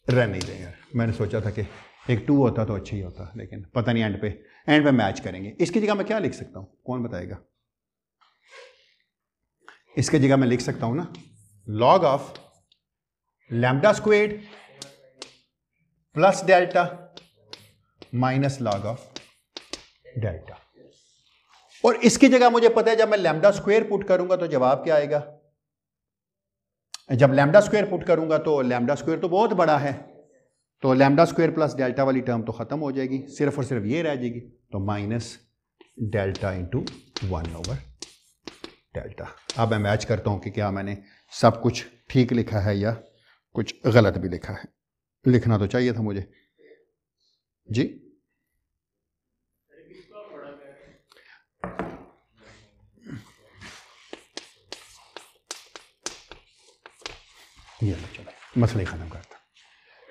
रहने ही दें यार, मैंने सोचा था कि एक 2 होता तो अच्छा ही होता, लेकिन पता नहीं, एंड पे मैच करेंगे। इसकी जगह मैं क्या लिख सकता हूँ, कौन बताएगा? इसके जगह मैं लिख सकता हूँ ना, log of lambda squared plus delta minus log of delta. और इसकी जगह मुझे पता है जब मैं लैम्डा स्क्वायर पुट करूंगा तो जवाब क्या आएगा? जब लैम्डा स्क्वायर पुट करूंगा तो लैम्डा स्क्वायर तो बहुत बड़ा है, तो लैम्डा स्क्वायर प्लस डेल्टा वाली टर्म तो खत्म हो जाएगी, सिर्फ और सिर्फ ये रह जाएगी, तो minus delta into 1 over delta. अब मैं मैच करता हूं कि क्या मैंने सब कुछ ठीक लिखा है या कुछ गलत भी लिखा है। लिखना तो चाहिए था मुझे जी। ये चलो मसला ही खत्म करता।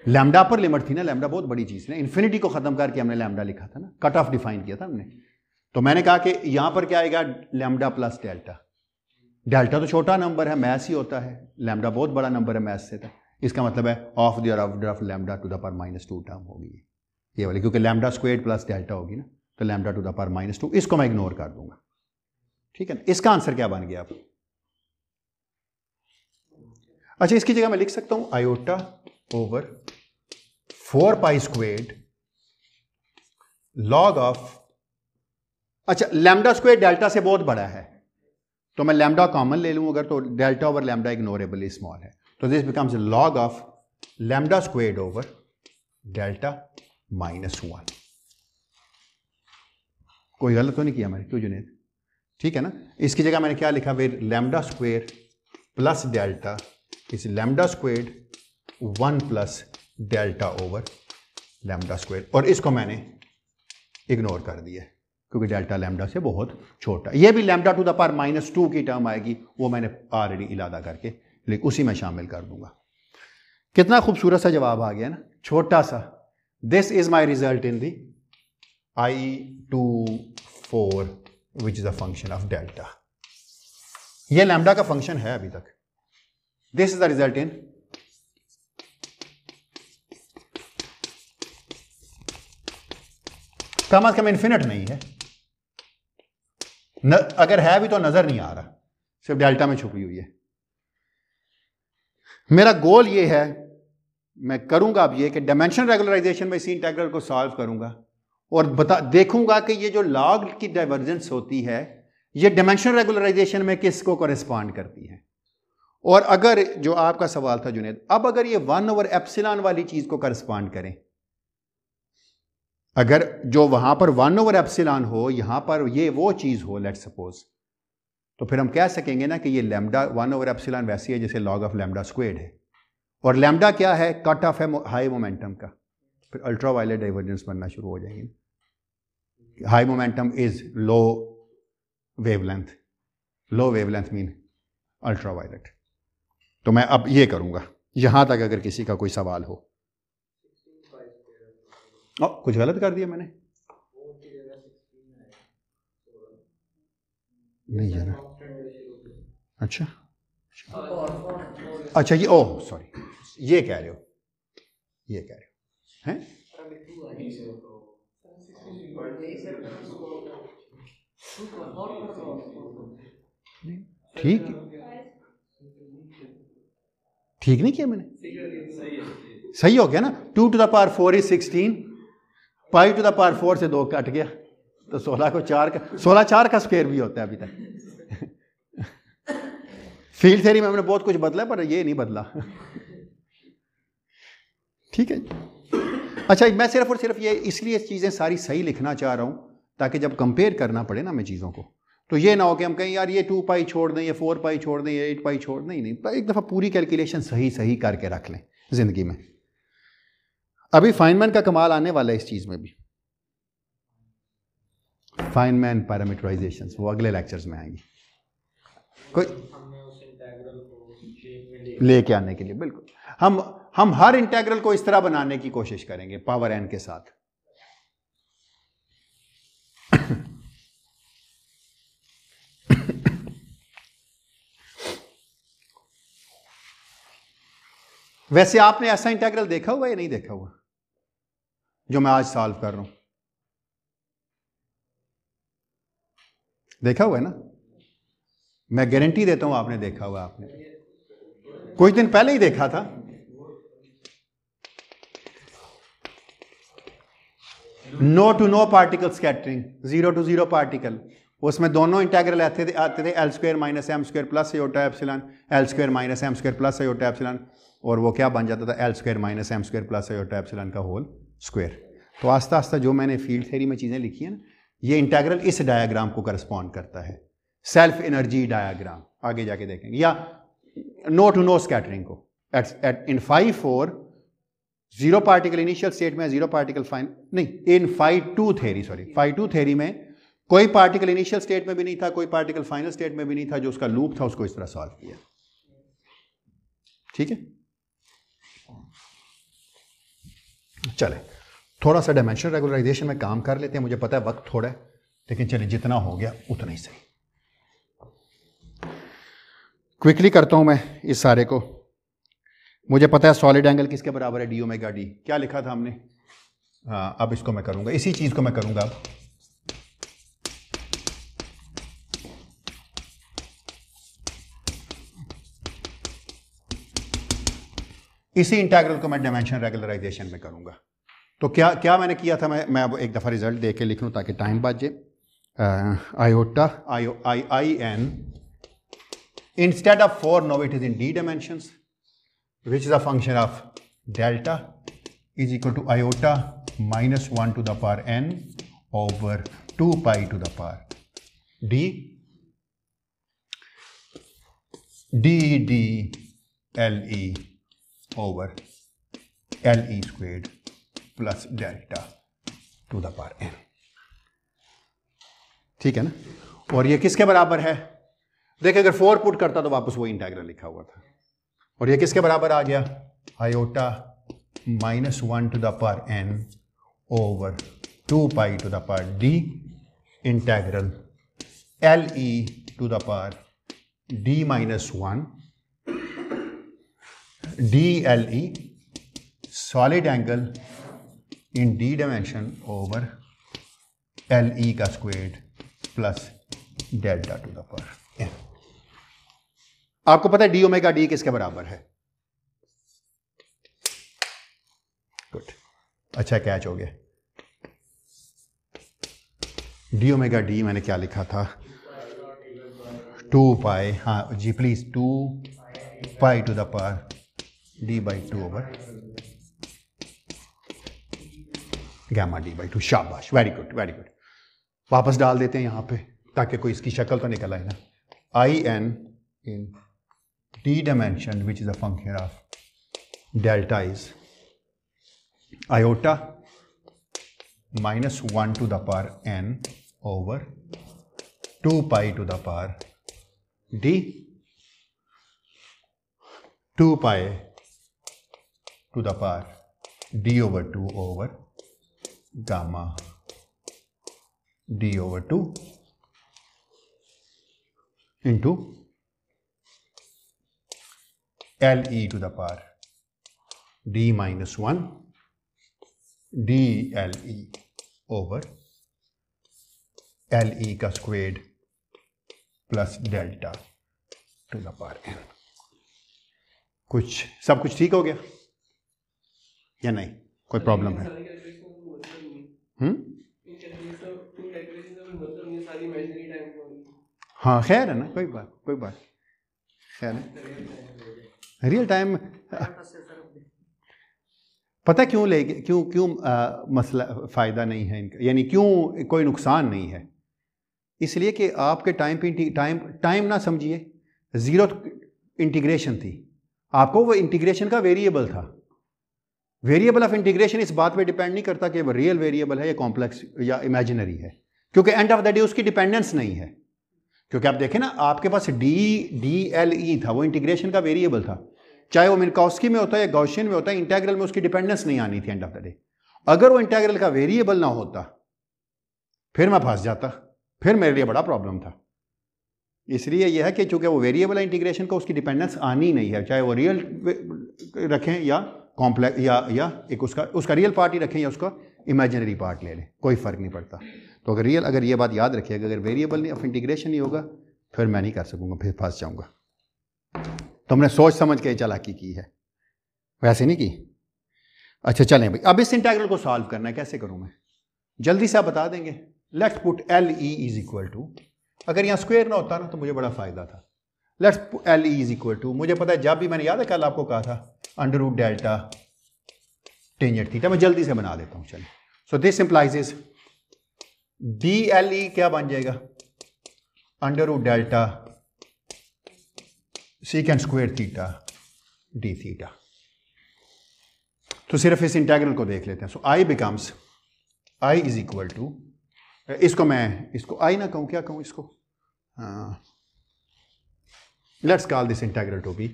लैम्डा पर लिमिट थी ना, लैम्डा बहुत बड़ी चीज़ है, इन्फिनिटी को ख़त्म करके हमने लैम्डा लिखा था ना, कट ऑफ डिफाइन किया था हमने। तो मैंने कहा कि यहाँ पर क्या आएगा, लैम्डा प्लस डेल्टा। डेल्टा तो छोटा नंबर है, मैथ्स ही होता है, लैम्डा बहुत बड़ा नंबर है मैथ्स से, था इसका मतलब है of the order of lambda two the power -2 term होगी ये वाली, क्योंकि लैम्डा स्क्वायर्ड प्लस डेल्टा होगी ना, तो लैम्डा टू द पावर -2, इसको मैं इग्नोर कर दूंगा। ठीक है ना, इसका आंसर क्या बन गया? अच्छा, इसकी जगह मैं लिख सकता हूं iota over 4 pi squared log of, अच्छा लैम्डा स्क्वायर डेल्टा से बहुत बड़ा है तो मैं लैम्डा कॉमन ले लूं अगर, तो delta over lambda ignorably small है, तो this becomes log of lambda squared over delta -1। कोई गलत तो नहीं किया मैंने, क्यों जुनेद? ठीक है ना। इसकी जगह मैंने क्या लिखा फिर, लैम्डा स्क्वायर प्लस डेल्टा इस lambda squared 1 plus delta over lambda square, और इसको मैंने इग्नोर कर दिया क्योंकि डेल्टा लैम्डा से बहुत छोटा। ये भी लैम्डा टू द पावर -2 की टर्म आएगी, वो मैंने ऑलरेडी इलादा करके लेकिन उसी में शामिल कर दूंगा। कितना खूबसूरत सा जवाब आ गया ना, छोटा सा। This is my result in the I24 which is a function of delta. ये लैम्डा का फंक्शन है अभी तक। This is the result in come as come infinite नहीं है अगर है भी तो नजर नहीं आ रहा, सिर्फ डेल्टा में छुपी हुई है। मेरा गोल ये है, मैं करूंगा अब ये कि डायमेंशन रेगुलराइजेशन में इसी इंटीग्रल को सॉल्व करूंगा और देखूंगा कि ये जो लॉग की डाइवर्जेंस होती है ये डायमेंशन रेगुलराइजेशन में किसको कॉरेस्पॉन्ड करती है। और अगर जो आपका सवाल था जुनेद, अब अगर ये 1/एप्सिलॉन वाली चीज को कॉरेस्पॉन्ड करें, अगर जो वहां पर 1/एप्सिलॉन हो यहां पर ये वो चीज हो लेट्स सपोज, तो फिर हम कह सकेंगे ना कि ये लैम्डा 1/एप्सिलॉन वैसी है जैसे लॉग ऑफ लैम्डा स्क्वायर्ड है, और लैम्डा क्या है, कट ऑफ है हाई मोमेंटम का, फिर अल्ट्रा वायलेट डाइवर्जेंस बनना शुरू हो जाएगी। High momentum is low wavelength, low wavelength mean ultraviolet. तो मैं अब ये करूंगा यहां तक, अगर किसी का कोई सवाल हो। कुछ गलत कर दिया मैंने? नहीं है ना, अच्छा अच्छा, ये ओह सॉरी, ये कह रहे हो, ये कह रहे हो हैं? ठीक ठीक नहीं किया मैंने, सही हो गया ना। 2 to the power 4 is 16, pi to the power 4 से 2 कट गया तो 16 को 4 का 16 4 का स्क्वायर भी होता है अभी तक। फील्ड थ्योरी में हमने बहुत कुछ बदला पर ये नहीं बदला। ठीक है। अच्छा, मैं सिर्फ और सिर्फ ये इसलिए चीज़ें सारी सही लिखना चाह रहा हूँ ताकि जब कंपेयर करना पड़े ना मैं चीज़ों को, तो ये ना हो कि हम कहें यार ये 2 पाई छोड़ दें, ये 4 पाई छोड़ दें, ये 8 पाई छोड़ दें। नहीं, एक दफ़ा पूरी कैलकुलेशन सही सही करके रख लें ज़िंदगी में। अभी फाइनमैन का कमाल आने वाला है इस चीज़ में भी, फाइनमैन पैरामीटराइजेशंस, वो अगले लेक्चर्स में आएंगी। कोई लेके आने के लिए बिल्कुल हम हर इंटीग्रल को इस तरह बनाने की कोशिश करेंगे पावर n के साथ। वैसे आपने ऐसा इंटीग्रल देखा हुआ या नहीं देखा हुआ? जो मैं आज सॉल्व कर रहा हूं? देखा हुआ है ना? मैं गारंटी देता हूं आपने देखा हुआ, आपने कुछ दिन पहले ही देखा था। No to no particle scattering, 0 to 0 particle, उसमें दोनों इंटेग्रल आते थे L square minus M square plus iota epsilon, L square minus M square plus iota epsilon, और वो क्या बन जाता था? L square minus M square plus iota epsilon का होल स्क्वायर। तो आस्ता आस्ता जो मैंने फील्ड थ्योरी में चीज़ें लिखी हैं ना, ये इंटेग्रल इस डायग्राम को करस्पॉन्ड करता है, सेल्फ एनर्जी डायग्राम, आगे जाके देखेंगे, या नो टू नो स्कैटरिंग को इन 5-4 0 पार्टिकल इनिशियल स्टेट में, 0 पार्टिकल फाइन नहीं, इन 5-2 थ्योरी, सॉरी 5-2 थ्योरी में कोई पार्टिकल इनिशियल स्टेट में भी नहीं था, कोई पार्टिकल फाइनल स्टेट में भी नहीं था, जो उसका लूप था उसको इस तरह सॉल्व किया। ठीक है, चले थोड़ा सा डायमेंशनल रेगुलराइजेशन में काम कर लेते हैं। मुझे पता है वक्त थोड़ा है, लेकिन चलिए जितना हो गया उतना ही सही। क्विकली करता हूं मैं इस सारे को। मुझे पता है सॉलिड एंगल किसके बराबर है? D omega D. क्या लिखा था हमने? हाँ, अब इसको मैं करूंगा, इसी चीज को मैं करूंगा अब। इसी इंटीग्रल को मैं डायमेंशन रेगुलराइजेशन में करूंगा। तो क्या क्या मैंने किया था? मैं अब एक दफ़ा रिजल्ट दे के लिख लूँ ताकि टाइम बच जाए। Iota I N instead of 4 now it is in d dimensions which is a function of delta is equal to iota minus 1 to the power n over 2 pi to the power d le over le squared plus delta to the power n। ठीक है ना? और ये किसके बराबर है? देखिए, अगर 4 पुट करता तो वापस वो इंटीग्रल लिखा हुआ था। और ये किसके बराबर आ गया? Iota minus 1 to the power n over 2 pi to the power d integral le to the power d minus 1 dle solid angle in d dimension over le का square plus delta to the power n। आपको पता है D omega D किसके बराबर है? Good, अच्छा catch हो गया। डी ओमेगा डी मैंने क्या लिखा था? 2 पाई, हाँ जी please, 2 pi to the power D by 2 over gamma D by 2। शाबाश, वेरी गुड वेरी गुड। वापस डाल देते हैं यहाँ पे ताकि कोई इसकी शक्ल तो निकल आए ना। I N in d dimension which is a function of delta is iota minus 1 to the power n over 2 pi to the power d 2 pi to the power d over 2 over gamma d over 2 into le to the power d minus 1 dle over le का square plus delta to the power n। कुछ सब कुछ ठीक हो गया या नहीं? कोई प्रॉब्लम है? हाँ खैर है ना, कोई बात खैर है। रियल टाइम पता क्यों लेके क्यों मसला फ़ायदा नहीं है इनका, यानी क्यों कोई नुकसान नहीं है? इसलिए कि आपके टाइम पे टाइम ना समझिए, ज़ीरो इंटीग्रेशन थी, आपको वो इंटीग्रेशन का वेरिएबल था। वेरिएबल ऑफ इंटीग्रेशन इस बात पे डिपेंड नहीं करता कि वो रियल वेरिएबल है या कॉम्प्लेक्स या इमेजिनरी है, क्योंकि एंड ऑफ द डे उसकी डिपेंडेंस नहीं है। क्योंकि आप देखें ना, आपके पास DLE था, वो इंटीग्रेशन का वेरिएबल था, चाहे वो मिन्काउस्की में होता है या गॉसियन में होता है, इंटीग्रल में उसकी डिपेंडेंस नहीं आनी थी एंड ऑफ द डे। अगर वो इंटीग्रल का वेरिएबल ना होता फिर मैं फंस जाता, फिर मेरे लिए बड़ा प्रॉब्लम था। इसलिए यह है कि चूंकि वो वेरिएबल है इंटीग्रेशन का, उसकी डिपेंडेंस आनी नहीं है, चाहे वो रियल रखें या कॉम्प्लेक्स या एक उसका रियल पार्ट ही रखें या उसका इमेजिनरी पार्ट ले लें, कोई फ़र्क नहीं पड़ता। तो अगर ये बात याद रखिएगा, अगर वेरिएबल नहीं ऑफ इंटीग्रेशन नहीं होगा फिर मैं नहीं कर सकूँगा, फिर फंस जाऊँगा। तो हमने सोच समझ के चालाकी की है, वैसे नहीं की। अच्छा चलें भाई, अब इस इंटीग्रल को सॉल्व करना है, कैसे करूँ मैं? जल्दी से आप बता देंगे। Let's put L E is equal to, अगर यहाँ स्क्वायर ना होता ना तो मुझे बड़ा फ़ायदा था। Let's put L E is equal to, मुझे पता है जब भी मैंने याद है कल आपको कहा था under root delta tangent theta, मैं जल्दी से बना देता हूँ। चलिए, so this implies is D L E क्या बन जाएगा? Under root delta secant square theta D theta. तो सिर्फ इस इंटीग्रल को देख लेते हैं। So I becomes, I is equal to, इसको आई ना कहूँ, क्या कहूँ इसको? Let's call this integral to be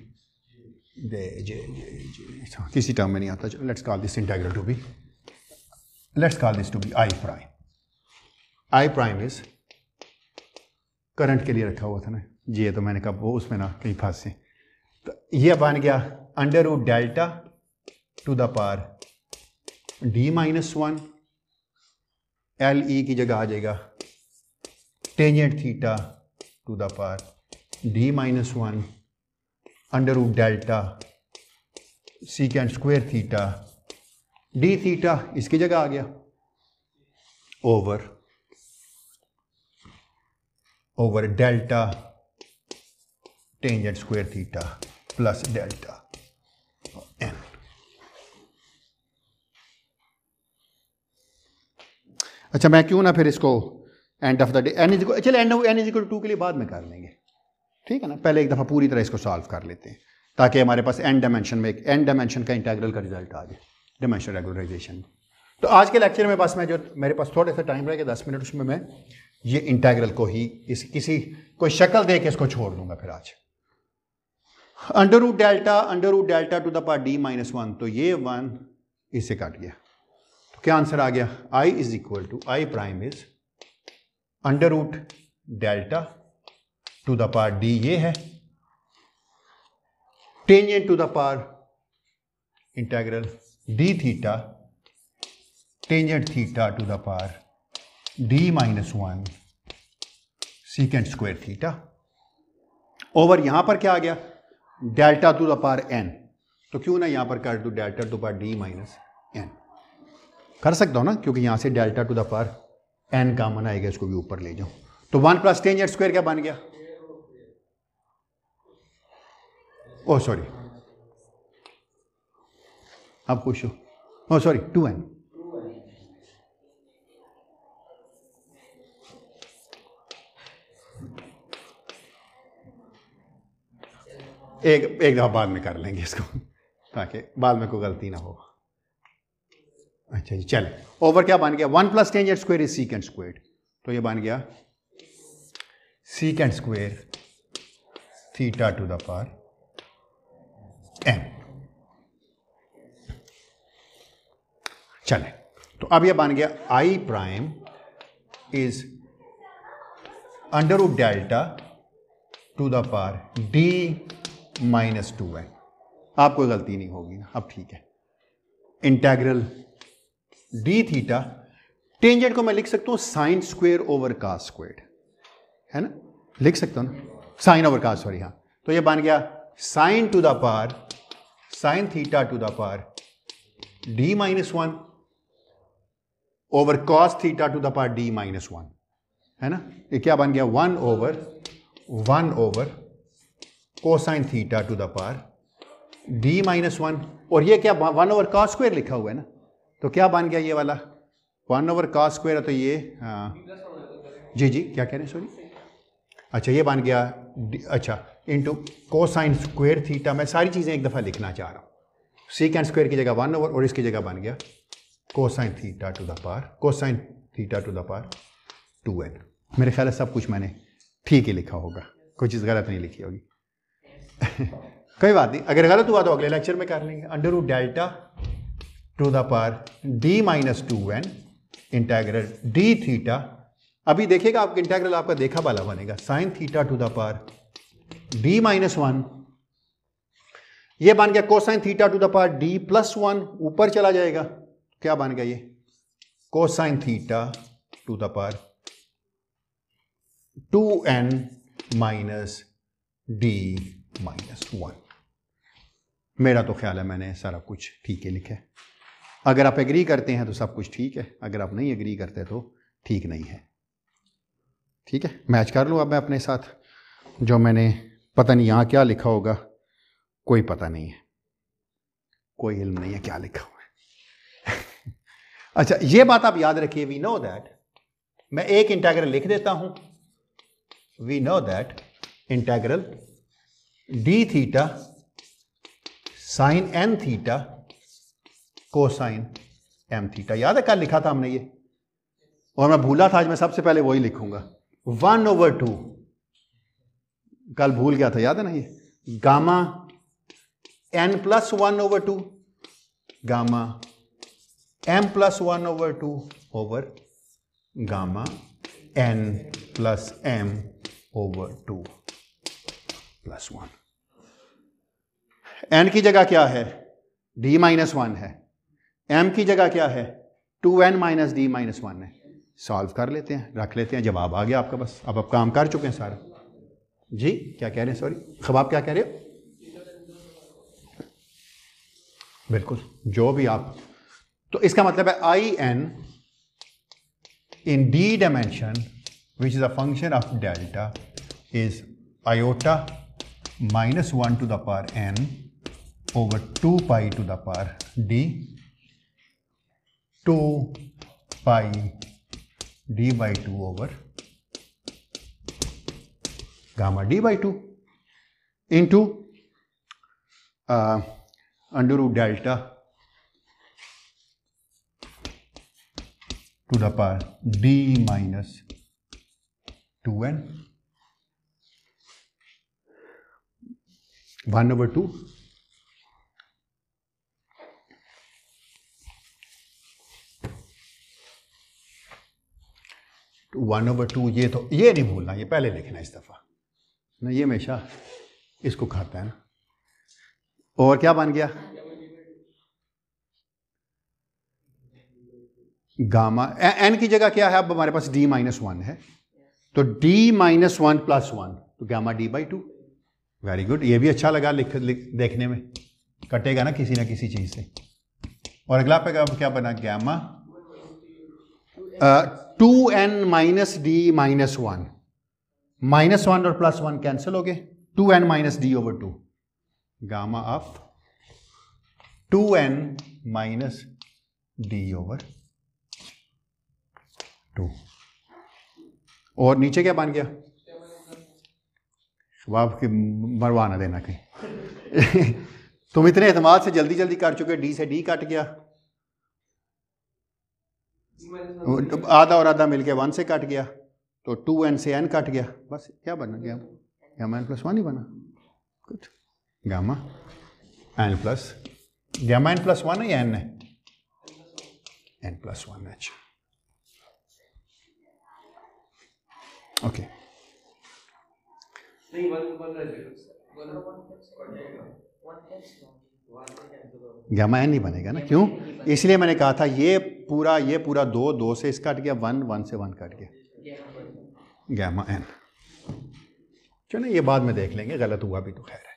किसी टर्म में नहीं आता। Let's call this integral to be, let's call this to be I prime. I prime is current के लिए रखा हुआ था ना जी, ये तो मैंने कहा वो उसमें ना कहीं फंसे। तो ये बन गया under root delta to the power D minus one, L E की जगह आ जाएगा tangent theta to the power D minus one under root delta secant square theta D theta, इसकी जगह आ गया over delta tangent square theta plus delta N. अच्छा, मैं क्यों ना फिर इसको end of the day N is, चलिए एन इज इक्वल टू के लिए बाद में कर लेंगे, ठीक है ना। पहले एक दफ़ा पूरी तरह इसको सॉल्व कर लेते हैं ताकि हमारे पास एन डायमेंशन में एक एन डायमेंशन का इंटीग्रल का रिजल्ट आ जाए, डायमेंशन रेगुलराइजेशन। तो आज के लेक्चर में बस मैं जो मेरे पास थोड़ा सा टाइम रहेगा 10 मिनट, उसमें मैं ये इंटीग्रल को ही किसी कोई शक्ल दे के इसको छोड़ दूंगा। फिर आज under root delta to the power D minus one, तो ये वन इससे काट गया, तो क्या आंसर आ गया? I is equal to, I prime is under root delta to the power D, ये है tangent to the power integral D theta tangent theta to the power D minus one secant square theta over यहां पर क्या आ गया? Delta to the power N. तो क्यों ना यहां पर कर दूं delta to the power D minus N, कर सकता हूं ना, क्योंकि यहां से delta to the power N common आएगा, इसको भी ऊपर ले जाऊं। तो 1 प्लस टेंजेंट स्क्वायर क्या बन गया? ओ सॉरी, आप खुश हो? ओ सॉरी, 2n। एक दफा बाद में कर लेंगे इसको ताकि बाद में कोई गलती ना हो। अच्छा जी, चल ओवर क्या बन गया? 1 plus tangent square is secant square, तो ये बन गया secant square theta to the power N. चले, तो अब ये बन गया I prime is under root delta to the power D minus 2n। आप कोई गलती नहीं होगी ना, अब ठीक है। इंटीग्रल डी थीटा, टेंजेंट को मैं लिख सकता हूं sine square over cos square, है ना, लिख सकता हूं ना, साइन ओवर कास, सॉरी हाँ। तो ये बन गया sign to the power sine theta to the power D minus one over cos theta to the power D minus one, है ना। ये क्या बन गया? 1 over cosine theta to the power D minus one, और ये क्या 1 ओवर कॉस स्क्वायर लिखा हुआ है ना, तो क्या बन गया ये वाला 1 ओवर कॉस स्क्वायर है, तो ये जी क्या कह रहे हैं, सॉरी। अच्छा, ये बन गया अच्छा इंटू कोसाइन स्क्वायर थीटा। मैं सारी चीज़ें एक दफ़ा लिखना चाह रहा हूँ, सीकेंट स्क्वायर की जगह 1 ओवर और इसकी जगह बन गया cosine theta to the power 2n। मेरे ख्याल है सब कुछ मैंने ठीक ही लिखा होगा, कोई चीज़ गलत नहीं लिखी होगी। कोई बात नहीं, अगर गलत हुआ तो अगले लेक्चर में कर लेंगे। Under root delta to the power D minus 2n integral D theta. अभी देखिएगा आपका इंटीग्रल आपका देखा वाला बनेगा sine theta to the power D minus 1, ये बन गया cosine theta to the power D plus 1, ऊपर चला जाएगा, क्या बन गया ये cosine theta to the power 2n minus d minus 1। मेरा तो ख्याल है मैंने सारा कुछ ठीक है लिखा है। अगर आप एग्री करते हैं तो सब कुछ ठीक है, अगर आप नहीं एग्री करते तो ठीक नहीं है। ठीक है, मैच कर लूँ अब मैं अपने साथ। जो मैंने पता नहीं यहाँ क्या लिखा होगा, कोई पता नहीं है, कोई इल्म नहीं है क्या लिखा हुआ है। अच्छा, ये बात आप याद रखिए, वी नो दैट, मैं एक इंटेग्रल लिख देता हूं, we know that integral d theta sine n theta cosine m theta, याद है कल लिखा था हमने ये, और मैं भूला था, आज मैं सबसे पहले वही लिखूंगा। 1/2 कल भूल गया था, याद है ना, ये gamma n plus 1/2 gamma m plus 1/2 over gamma n plus m/2 plus 1। n की जगह क्या है, d माइनस 1 है, m की जगह क्या है, 2n माइनस d माइनस 1 है। सॉल्व कर लेते हैं, रख लेते हैं, जवाब आ गया आपका। बस अब आप काम कर चुके हैं सारा। जी क्या कह रहे हैं, सॉरी खबाब क्या कह रहे हो? बिल्कुल, जो भी आप, तो इसका मतलब है I N in d dimension which is a function of delta is iota minus 1 to the power n over 2 pi to the power d, 2 pi d by 2 over gamma d by 2 into under root delta to the power d minus 2n 1/2 1/2। ये तो ये नहीं भूलना, ये पहले लिखना इस दफा ना, ये हमेशा इसको खाता है ना। और क्या बन गया, गामा एन की जगह क्या है, अब हमारे पास d माइनस 1 है, तो d माइनस 1 प्लस 1, तो gamma d by 2। Very good, ये भी अच्छा लगा देखने में, कटेगा ना किसी ना किसी चीज से। और अगला पे क्या बना, gamma 2n minus d minus 1, minus 1 और प्लस 1 कैंसिल हो गए, 2n minus d over 2, gamma of 2n minus d over 2। और नीचे क्या बन गया, बाप के मरवा ना देना कहीं। तुम इतने एतमाद से जल्दी जल्दी कर चुके, डी से डी कट गया, आधा और आधा मिलके 1 से कट गया, तो 2n से n कट गया, बस क्या बना गया, गामा n प्लस 1 ही बना। Good, gamma n plus, gamma n plus 1 है या n है, n प्लस 1 है। अच्छा ओके, गामा n नहीं बनेगा ना, क्यों, इसलिए मैंने कहा था ये पूरा 2 से इस कट गया, 1 से 1 कट गया, गामा n। चलो ये बाद में देख लेंगे, गलत हुआ भी तो खैर है,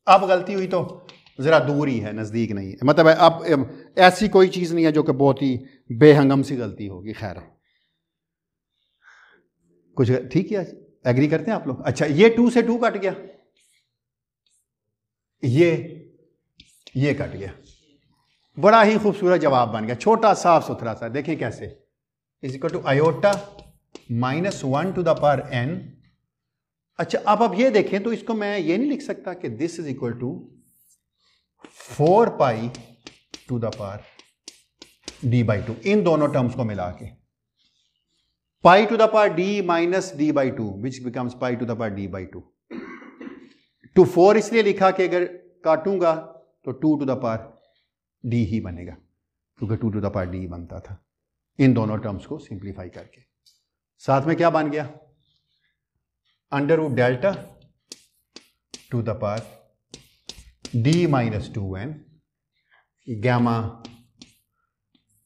अब गलती हुई तो जरा दूर ही है, नजदीक नहीं है, मतलब अब ऐसी कोई चीज नहीं है जो कि बहुत ही बेहंगम सी गलती होगी, खैर है कुछ ठीक है, एग्री करते हैं आप लोग। अच्छा, ये 2 से 2 कट गया, ये कट गया, बड़ा ही खूबसूरत जवाब बन गया, छोटा साफ सुथरा सा, देखें कैसे, is equal to iota minus 1 to the power n। अच्छा, अब ये देखें तो इसको मैं ये नहीं लिख सकता कि this is equal to 4 pi to the power d by 2, इन दोनों टर्म्स को मिला के pi to the power d minus d by 2 which becomes pi to the power d by 2 to 4 इसलिए लिखा कि अगर काटूंगा तो 2 टू द पावर d ही बनेगा, क्योंकि 2 टू द पावर d बनता था, इन दोनों टर्म्स को सिंप्लीफाई करके। साथ में क्या बन गया, under root delta to the power d minus 2n gamma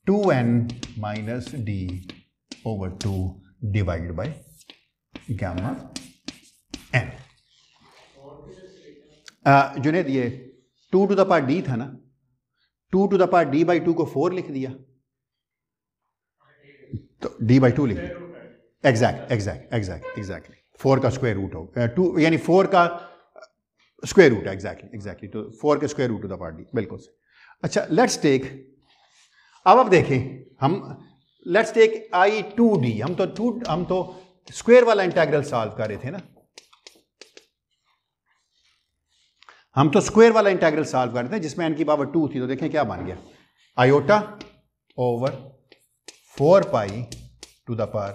2n minus d over 2 divide by gamma n। Junaid ये 2 टू द पावर डी था ना, 2 to the power D by 2 को 4 लिख दिया तो डी बाई 2 लिख दिया। एग्जैक्टली 4 का स्क्वायर रूट हो 2 यानी 4 का स्क्वायर रूट है। एग्जैक्टली तो 4 के square root to the power d, बिल्कुल से। अच्छा लेट्स टेक, अब देखें हम, लेट्स टेक I2D। हम तो स्क्वायर वाला इंटीग्रल सॉल्व कर रहे थे ना, हम तो स्क्वायर वाला इंटीग्रल सॉल्व कर रहे थे जिसमें n की पावर 2 थी। तो देखें क्या बन गया, iota over 4 pi to the power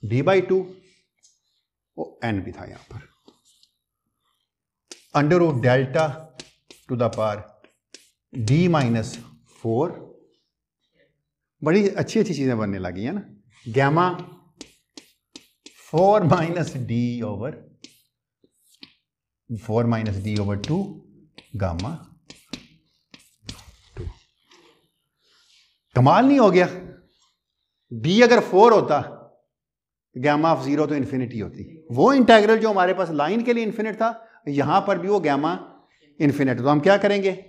d by 2, n भी था यहां पर, under root delta to the power d minus 4। बड़ी अच्छी चीजें बनने लगी है ना, gamma 4 minus d over 2 gamma 2। कमाल नहीं हो गया? डी अगर 4 होता गैमा ऑफ 0 तो इन्फिनिटी होती। वो इंटीग्रल जो हमारे पास लाइन के लिए इन्फिनिट था, यहां पर भी वो गैमा इन्फिनिट। तो हम क्या करेंगे,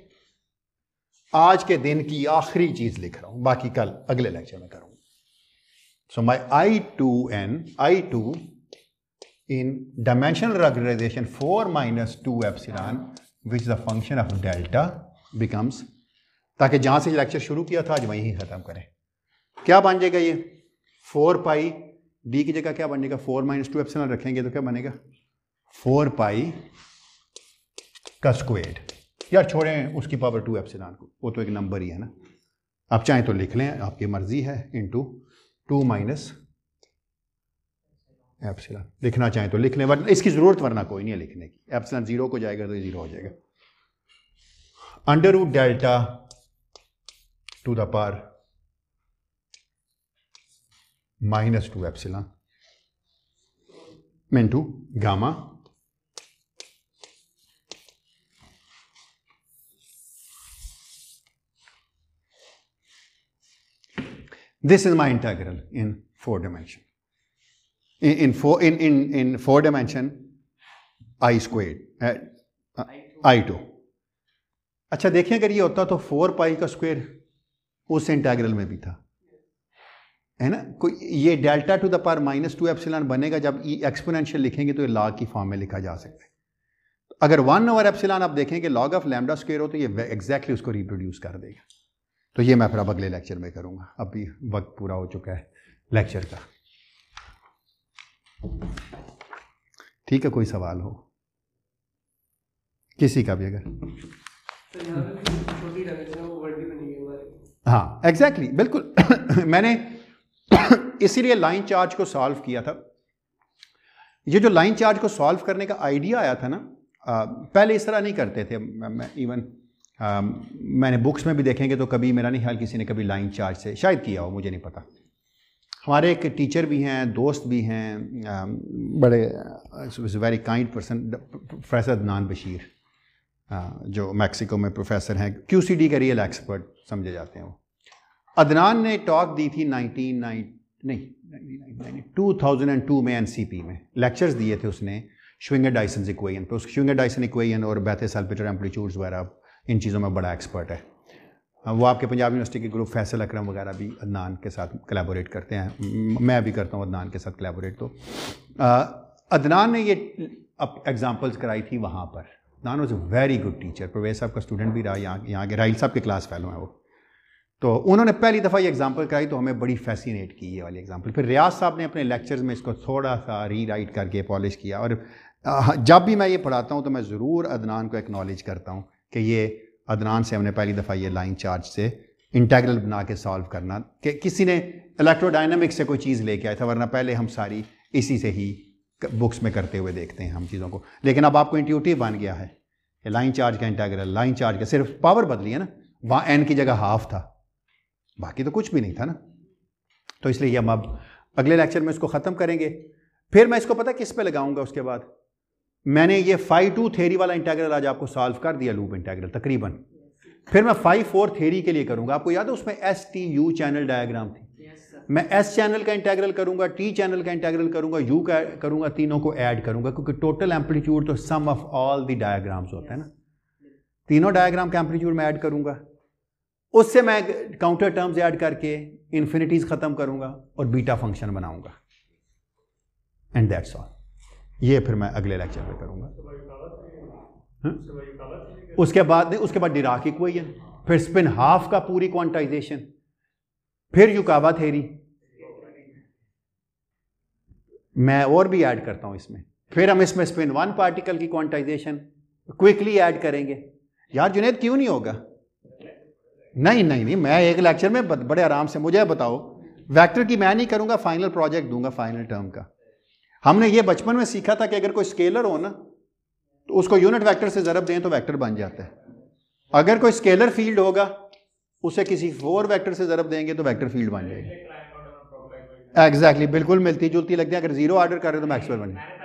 आज के दिन की आखिरी चीज लिख रहा हूं, बाकी कल अगले लेक्चर में करूंगा। सो माई I2 in dimensional regularization 4 minus 2 epsilon which is a function of delta becomes, ताकि जहां से लेक्चर शुरू किया था आज वहीं ही खत्म करें। क्या बन जाएगा ये 4 पाई डी की जगह क्या बन जाएगा, 4 माइनस 2 एप्सिलॉन रखेंगे तो क्या बनेगा 4 पाई का स्क्वायर। यार छोड़ें उसकी पावर 2 एप्सिलॉन को, वो तो एक नंबर ही है ना, आप चाहें तो लिख लें, आपकी मर्जी है, इंटू 2 माइनस एप्सिलॉन। लिखना चाहें तो लिख लें, वरना इसकी ज़रूरत वरना कोई नहीं है लिखने की। एप्सिलॉन 0 को जाएगा तो 0 हो जाएगा। Under root delta to the power minus 2 epsilon into gamma this is my integral in 4 dimension. In 4 dimension I squared I2। अच्छा देखें अगर ये होता तो 4 पाई का स्क्वायर उस इंटीग्रल में भी था, है ना। कोई ये delta to the power minus 2 epsilon बनेगा जब एक्सपोनेंशियल लिखेंगे तो ये लॉग की फॉर्म में लिखा जा सकता है। अगर 1 ओवर एप्सिलॉन आप देखें कि लॉग ऑफ लैम्डा स्क्वायर हो तो ये एग्जैक्टली उसको रिप्रोड्यूस कर देगा। तो ये मैं फिर अब अगले लेक्चर में करूंगा, अभी वक्त पूरा हो चुका है लेक्चर का। ठीक है, कोई सवाल हो किसी का भी अगर। हाँ एग्जैक्टली बिल्कुल मैंने इसीलिए लाइन चार्ज को सॉल्व किया था। ये जो लाइन चार्ज को सॉल्व करने का आइडिया आया था ना, पहले इस तरह नहीं करते थे। मैं इवन मैंने बुक्स में भी देखेंगे तो कभी मेरा नहीं ख्याल किसी ने कभी लाइन चार्ज से शायद किया हो, मुझे नहीं पता। हमारे एक टीचर भी हैं, दोस्त भी हैं, बड़े very kind person, professor Adnan Bashir, जो मैक्सिको में प्रोफेसर हैं, QCD का रियल एक्सपर्ट समझे जाते हैं। वो अदनान ने टॉक दी थी 2002 में NCP में लेक्चर्स दिए थे उसने श्विंगर डाइसन इक्वेशन पे। उस श्विंगर डाइसन इक्वेशन और बेथे-सल्पेटर एम्पलीट्यूड्स वगैरह इन चीज़ों में बड़ा एक्सपर्ट है। वो आपके पंजाब यूनिवर्सिटी के ग्रुप फैसल अकरम वगैरह भी अदनान के साथ कोलैबोरेट करते हैं, मैं भी करता हूँ अदनान के साथ कोलैबोरेट। तो अदनान ने ये एग्जांपल्स कराई थी वहाँ पर। Adnan was a very good teacher, Parvez साहब का स्टूडेंट भी रहा, यहाँ के राइल साहब के क्लास फेलो हैं वो। तो उन्होंने पहली दफ़ा ये एग्जांपल कराई तो हमें बड़ी फैसिनेट की ये वाली एग्जांपल। फिर रियाज साहब ने अपने लेक्चर्स में इसको थोड़ा सा रीराइट करके पॉलिश किया। और जब भी मैं ये पढ़ाता हूँ तो मैं ज़रूर अदनान को एक्नॉलेज करता हूँ कि ये अदनान से हमने पहली दफ़ा ये लाइन चार्ज से इंटीग्रल बना के सॉल्व करना, कि किसी ने इलेक्ट्रोडायनामिक्स से कोई चीज़ लेके आया था, वरना पहले हम सारी इसी से ही बुक्स में करते हुए देखते हैं हम चीज़ों को। लेकिन अब आपको इंट्यूटिव बन गया है कि लाइन चार्ज का इंटीग्रल, लाइन चार्ज का सिर्फ पावर बदली है ना, वहाँ n की जगह हाफ था, बाकी तो कुछ भी नहीं था ना। तो इसलिए हम अब अगले लेक्चर में इसको ख़त्म करेंगे। फिर मैं इसको पता किस पे लगाऊंगा उसके बाद। मैंने ये phi 2 थ्योरी वाला इंटीग्रल आज आपको सॉल्व कर दिया, लूप इंटीग्रल तकरीबन। फिर मैं 5-4 थ्योरी के लिए करूँगा। आपको याद है उसमें STU चैनल डायग्राम थी। मैं S चैनल का इंटेग्रल करूँगा, T चैनल का इंटेग्रल करूँगा, U का करूँगा, तीनों को ऐड करूँगा, क्योंकि टोटल एम्पलीट्यूड तो सम ऑफ ऑल द डायग्राम्स होता है ना। तीनों डायग्राम का एम्पलीट्यूड मैं ऐड करूँगा, उससे मैं काउंटर टर्म्स ऐड करके इन्फिनिटीज ख़त्म करूँगा और बीटा फंक्शन बनाऊँगा, एंड दैट्स ऑल। ये फिर मैं अगले लेक्चर में करूँगा। उसके बाद डिराक इक्वेशन, फिर स्पिन हाफ का पूरी क्वांटाइजेशन, फिर युकावा थ्योरी, मैं और भी ऐड करता हूं इसमें। फिर हम इसमें स्पिन 1 पार्टिकल की क्वांटाइजेशन क्विकली ऐड करेंगे। यार जुनेद क्यों नहीं होगा? नहीं, मैं एक लेक्चर में बड़े आराम से, मुझे बताओ वेक्टर की मैं नहीं करूंगा, फाइनल प्रोजेक्ट दूंगा फाइनल टर्म का। हमने ये बचपन में सीखा था कि अगर कोई स्केलर हो ना तो उसको यूनिट वेक्टर से ज़रब दें तो वेक्टर बन जाता है। अगर कोई स्केलर फील्ड होगा उसे किसी 4 वेक्टर से ज़रब देंगे तो वेक्टर फील्ड बन जाएगा। एग्जैक्टली, बिल्कुल मिलती जुलती लगती है। अगर 0 ऑर्डर कर रहे हो तो मैक्सवेल बन जाएगा।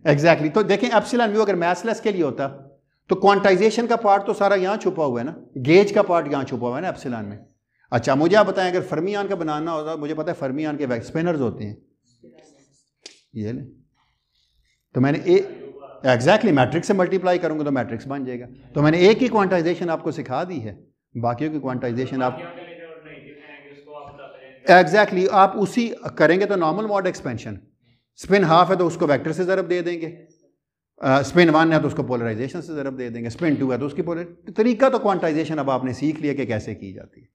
एग्जैक्टली। तो देखें एप्सिलॉन म्यू अगर मैथलेस के लिए होता तो क्वांटाइजेशन का पार्ट तो सारा यहाँ छुपा हुआ है ना, गेज का पार्ट यहाँ छुपा हुआ है ना एप्सिलॉन में। अच्छा मुझे आप बताएं, अगर फर्मियान का बनाना होता, मुझे पता है फर्मियान के स्पिनर्स होते हैं, ये ले तो मैंने एग्जैक्टली मैट्रिक्स से मल्टीप्लाई करूंगा तो मैट्रिक्स बन जाएगा। तो मैंने एक ही क्वांटाइजेशन आपको सिखा दी है, बाकियों की क्वांटाइजेशन आप एग्जैक्टली आप उसी करेंगे। तो normal mod expansion, spin half है तो उसको वेक्टर से ज़रब दे देंगे, स्पिन 1 है तो उसको पोलराइजेशन से ज़रब दे देंगे, स्पिन 2 है तो उसकी तरीका तो क्वांटाइजेशन अब आपने सीख लिया कि कैसे की जाती है,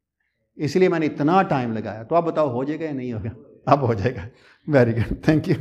इसलिए मैंने इतना टाइम लगाया। तो आप बताओ हो जाएगा या नहीं होगा? अब हो जाएगा। Very good, thank you.